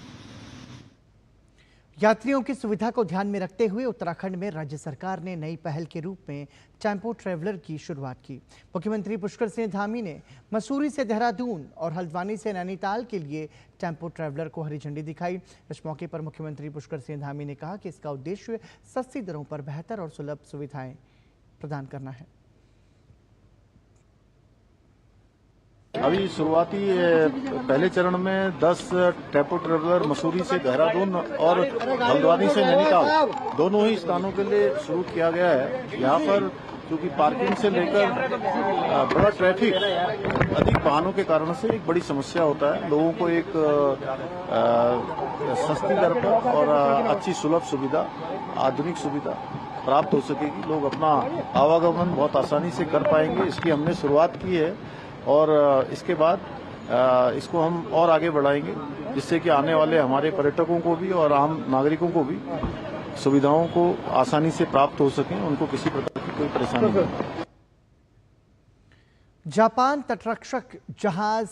यात्रियों की सुविधा को ध्यान में रखते हुए उत्तराखंड में राज्य सरकार ने नई पहल के रूप में टेम्पो ट्रैवलर की शुरुआत की। मुख्यमंत्री पुष्कर सिंह धामी ने मसूरी से देहरादून और हल्द्वानी से नैनीताल के लिए टेम्पो ट्रैवलर को हरी झंडी दिखाई। इस मौके पर मुख्यमंत्री पुष्कर सिंह धामी ने कहा कि इसका उद्देश्य सस्ती दरों पर बेहतर और सुलभ सुविधाएं प्रदान करना है। अभी शुरुआती पहले चरण में 10 टेम्पो ट्रैवलर मसूरी से देहरादून और हल्द्वानी से नैनीताल दोनों ही स्थानों के लिए शुरू किया गया है। यहाँ पर क्योंकि पार्किंग से लेकर बड़ा ट्रैफिक, अधिक वाहनों के कारण से एक बड़ी समस्या होता है। लोगों को एक सस्ती दर पर और अच्छी सुलभ सुविधा, आधुनिक सुविधा प्राप्त हो सकेगी। लोग अपना आवागमन बहुत आसानी से कर पाएंगे। इसकी हमने शुरुआत की है और इसके बाद इसको हम और आगे बढ़ाएंगे, जिससे कि आने वाले हमारे पर्यटकों को भी और आम नागरिकों को भी सुविधाओं को आसानी से प्राप्त हो सकें, उनको किसी प्रकार की कोई परेशानी नहीं। जापान तटरक्षक जहाज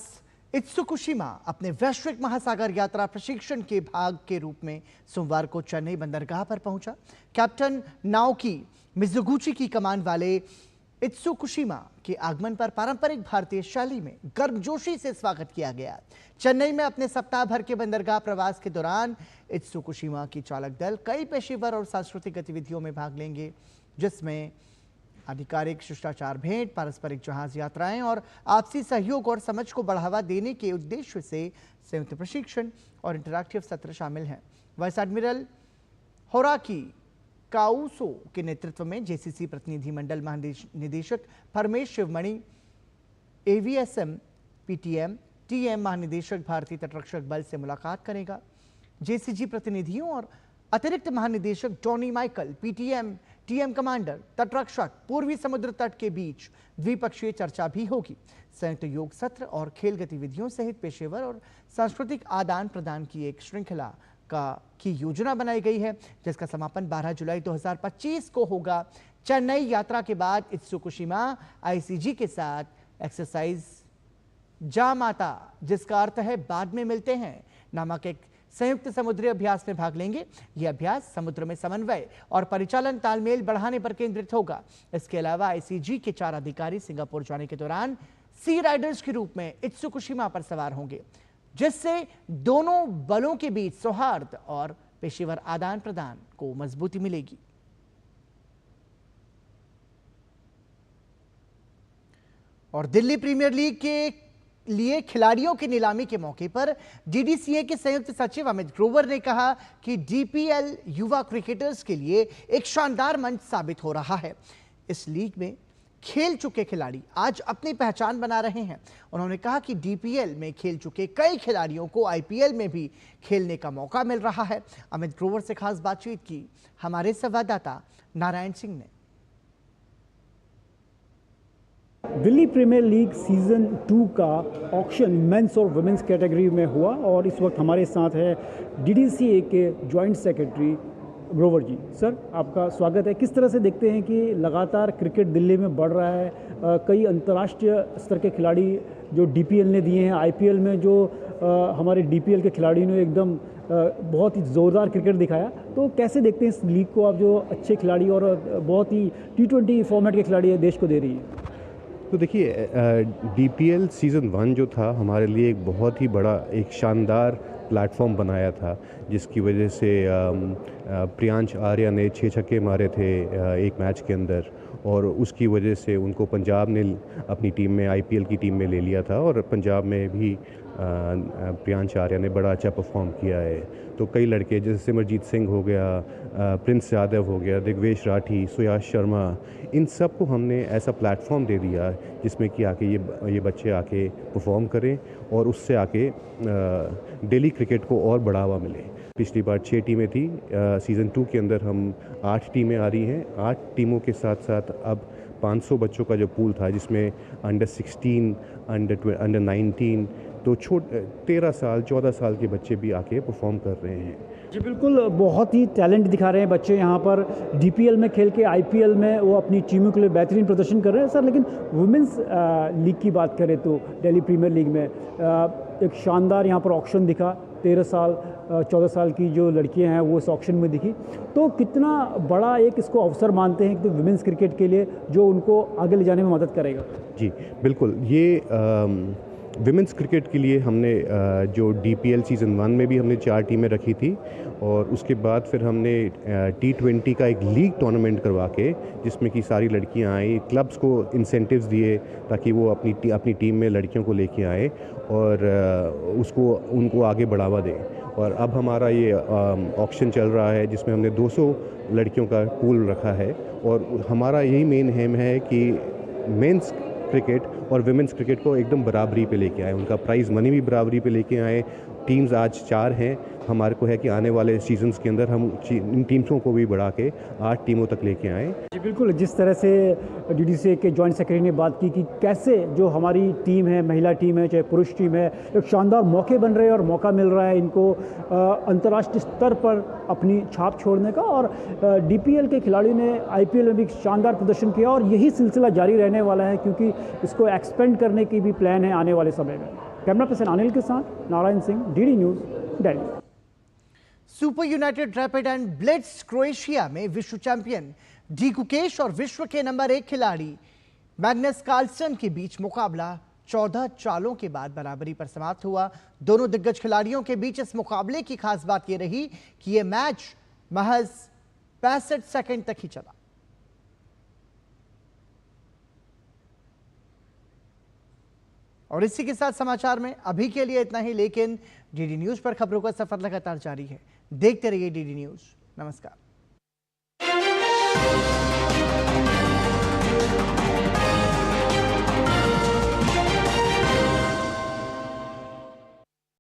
इत्सुकुशिमा अपने वैश्विक महासागर यात्रा प्रशिक्षण के भाग के रूप में सोमवार को चेन्नई बंदरगाह पर पहुंचा। कैप्टन नाओकी मिजुगुची की कमान वाले इत्सुकुशिमा के आगमन पर पारंपरिक भारतीय शैली में गर्मजोशी से स्वागत किया गया। चेन्नई में अपने सप्ताह भर के बंदरगाह प्रवास के दौरान इत्सुकुशिमा की चालक दल कई पेशेवर और सांस्कृतिक गतिविधियों में भाग लेंगे, जिसमें आधिकारिक शिष्टाचार भेंट, पारस्परिक जहाज यात्राएं और आपसी सहयोग और समझ को बढ़ावा देने के उद्देश्य से संयुक्त प्रशिक्षण और इंटरैक्टिव सत्र शामिल हैं। वाइस एडमिरल होराकी काउसो के नेतृत्व में जेसीसी प्रतिनिधिमंडल महानिदेशक Paramesh Sivamani, AVSM PTM TM महानिदेशक भारतीय तटरक्षक बल से मुलाकात करेगा। जेसीजी प्रतिनिधियों और अतिरिक्त महानिदेशक Tony Michael, PTM TM commander, तटरक्षक, पूर्वी समुद्र तट के बीच द्विपक्षीय चर्चा भी होगी। संयुक्त योग सत्र और खेल गतिविधियों सहित पेशेवर और सांस्कृतिक आदान प्रदान की एक श्रृंखला की योजना बनाई गई है, जिसका समापन 12 जुलाई 2025 को होगा। चेन्नई यात्रा के बाद इत्सुकुशिमा आईसीजी के साथ एक्सरसाइज जामाता, जिसका अर्थ है बाद में मिलते हैं, नामक एक संयुक्त समुद्री अभ्यास में भाग लेंगे। यह अभ्यास समुद्र में समन्वय और परिचालन तालमेल बढ़ाने पर केंद्रित होगा। इसके अलावा आईसीजी के 4 अधिकारी सिंगापुर जाने के दौरान सी राइडर्स के रूप में इत्सुकुशिमा पर सवार होंगे, जिससे दोनों बलों के बीच सौहार्द और पेशेवर आदान प्रदान को मजबूती मिलेगी। और दिल्ली प्रीमियर लीग के लिए खिलाड़ियों की नीलामी के मौके पर डीडीसीए के संयुक्त सचिव अमित ग्रोवर ने कहा कि डीपीएल युवा क्रिकेटर्स के लिए एक शानदार मंच साबित हो रहा है। इस लीग में खेल चुके खिलाड़ी आज अपनी पहचान बना रहे हैं। उन्होंने कहा कि डीपीएल में खेल चुके कई खिलाड़ियों को आईपीएल में भी खेलने का मौका मिल रहा है। अमित ग्रोवर से खास बातचीत की हमारे संवाददाता नारायण सिंह ने। दिल्ली प्रीमियर लीग सीज़न 2 का ऑक्शन मेंस और वुमेंस कैटेगरी में हुआ और इस वक्त हमारे साथ है डीडीसीए के जॉइंट सेक्रेटरी ग्रोवर जी। सर, आपका स्वागत है। किस तरह से देखते हैं कि लगातार क्रिकेट दिल्ली में बढ़ रहा है, कई अंतर्राष्ट्रीय स्तर के खिलाड़ी जो डीपीएल ने दिए हैं, आईपीएल में जो हमारे डीपीएल के खिलाड़ियों ने एकदम बहुत ही ज़ोरदार क्रिकेट दिखाया, तो कैसे देखते हैं इस लीग को आप, जो अच्छे खिलाड़ी और बहुत ही T20 फॉर्मेट के खिलाड़ी देश को दे रही है? तो देखिए, डीपीएल सीज़न 1 जो था हमारे लिए एक बहुत ही बड़ा, एक शानदार प्लेटफॉर्म बनाया था, जिसकी वजह से प्रियांश आर्या ने 6 छक्के मारे थे एक मैच के अंदर, और उसकी वजह से उनको पंजाब ने अपनी टीम में, आईपीएल की टीम में ले लिया था, और पंजाब में भी प्रियांश आर्या ने बड़ा अच्छा परफॉर्म किया है। तो कई लड़के जैसे सिमरजीत सिंह हो गया, प्रिंस यादव हो गया, दिग्वेश राठी, सुयाश शर्मा, इन सब को हमने ऐसा प्लेटफॉर्म दे दिया जिसमें कि आके ये बच्चे आके परफॉर्म करें और उससे आके दिल्ली क्रिकेट को और बढ़ावा मिले। पिछली बार 6 टीमें थी, सीज़न 2 के अंदर हम 8 टीमें आ रही हैं। 8 टीमों के साथ साथ अब 500 बच्चों का जो पूल था, जिसमें अंडर 16, अंडर 19, तो 13 साल 14 साल के बच्चे भी आके परफॉर्म कर रहे हैं। जी बिल्कुल, बहुत ही टैलेंट दिखा रहे हैं बच्चे यहाँ पर। डीपीएल में खेल के आईपीएल में वो अपनी टीमों के लिए बेहतरीन प्रदर्शन कर रहे हैं। सर, लेकिन वुमेंस लीग की बात करें तो दिल्ली प्रीमियर लीग में एक शानदार यहाँ पर ऑक्शन दिखा। 13 साल 14 साल की जो लड़कियां हैं वो इस ऑक्शन में दिखी, तो कितना बड़ा एक इसको अवसर मानते हैं कि वुमेंस क्रिकेट के लिए, जो उनको आगे ले जाने में मदद करेगा? जी बिल्कुल, ये विमेंस क्रिकेट के लिए हमने जो डीपीएल सीज़न 1 में भी हमने 4 टीमें रखी थी, और उसके बाद फिर हमने T20 का एक लीग टूर्नामेंट करवा के, जिसमें कि सारी लड़कियां आई, क्लब्स को इंसेंटिव्स दिए ताकि वो अपनी टीम में लड़कियों को लेके आए और उनको आगे बढ़ावा दें। और अब हमारा ये ऑक्शन चल रहा है, जिसमें हमने 200 लड़कियों का पूल रखा है, और हमारा यही मेन एम है कि मेंस क्रिकेट और विमेंस क्रिकेट को एकदम बराबरी पे लेके आए, उनका प्राइज़ मनी भी बराबरी पे लेके आए। टीम्स आज 4 हैं, हमारे को है कि आने वाले सीजन्स के अंदर हम इन टीम्सों को भी बढ़ा के 8 टीमों तक लेके आएँ। जी बिल्कुल, जिस तरह से डीडीसीए के जॉइंट सेक्रेटरी ने बात की कि कैसे जो हमारी टीम है, महिला टीम है चाहे पुरुष टीम है, एक शानदार मौके बन रहे हैं और मौका मिल रहा है इनको अंतर्राष्ट्रीय स्तर पर अपनी छाप छोड़ने का, और डीपीएल के खिलाड़ियों ने आईपीएल में भी शानदार प्रदर्शन किया और यही सिलसिला जारी रहने वाला है, क्योंकि इसको एक्सपेंड करने की भी प्लान है आने वाले समय में। कैमरा पर्सन अनिल के साथ Narayan Singh, DD news, Delhi. Super United rapid and blitz Croatia में विश्व चैंपियन डी कुकेश और विश्व के नंबर 1 खिलाड़ी मैग्नस कार्लसन के बीच मुकाबला 14 चालों के बाद बराबरी पर समाप्त हुआ। दोनों दिग्गज खिलाड़ियों के बीच इस मुकाबले की खास बात यह रही कि यह मैच महज 65 सेकंड तक ही चला। और इसी के साथ समाचार में अभी के लिए इतना ही, लेकिन डीडी न्यूज पर खबरों का सफर लगातार जारी है। देखते रहिए डीडी न्यूज। नमस्कार।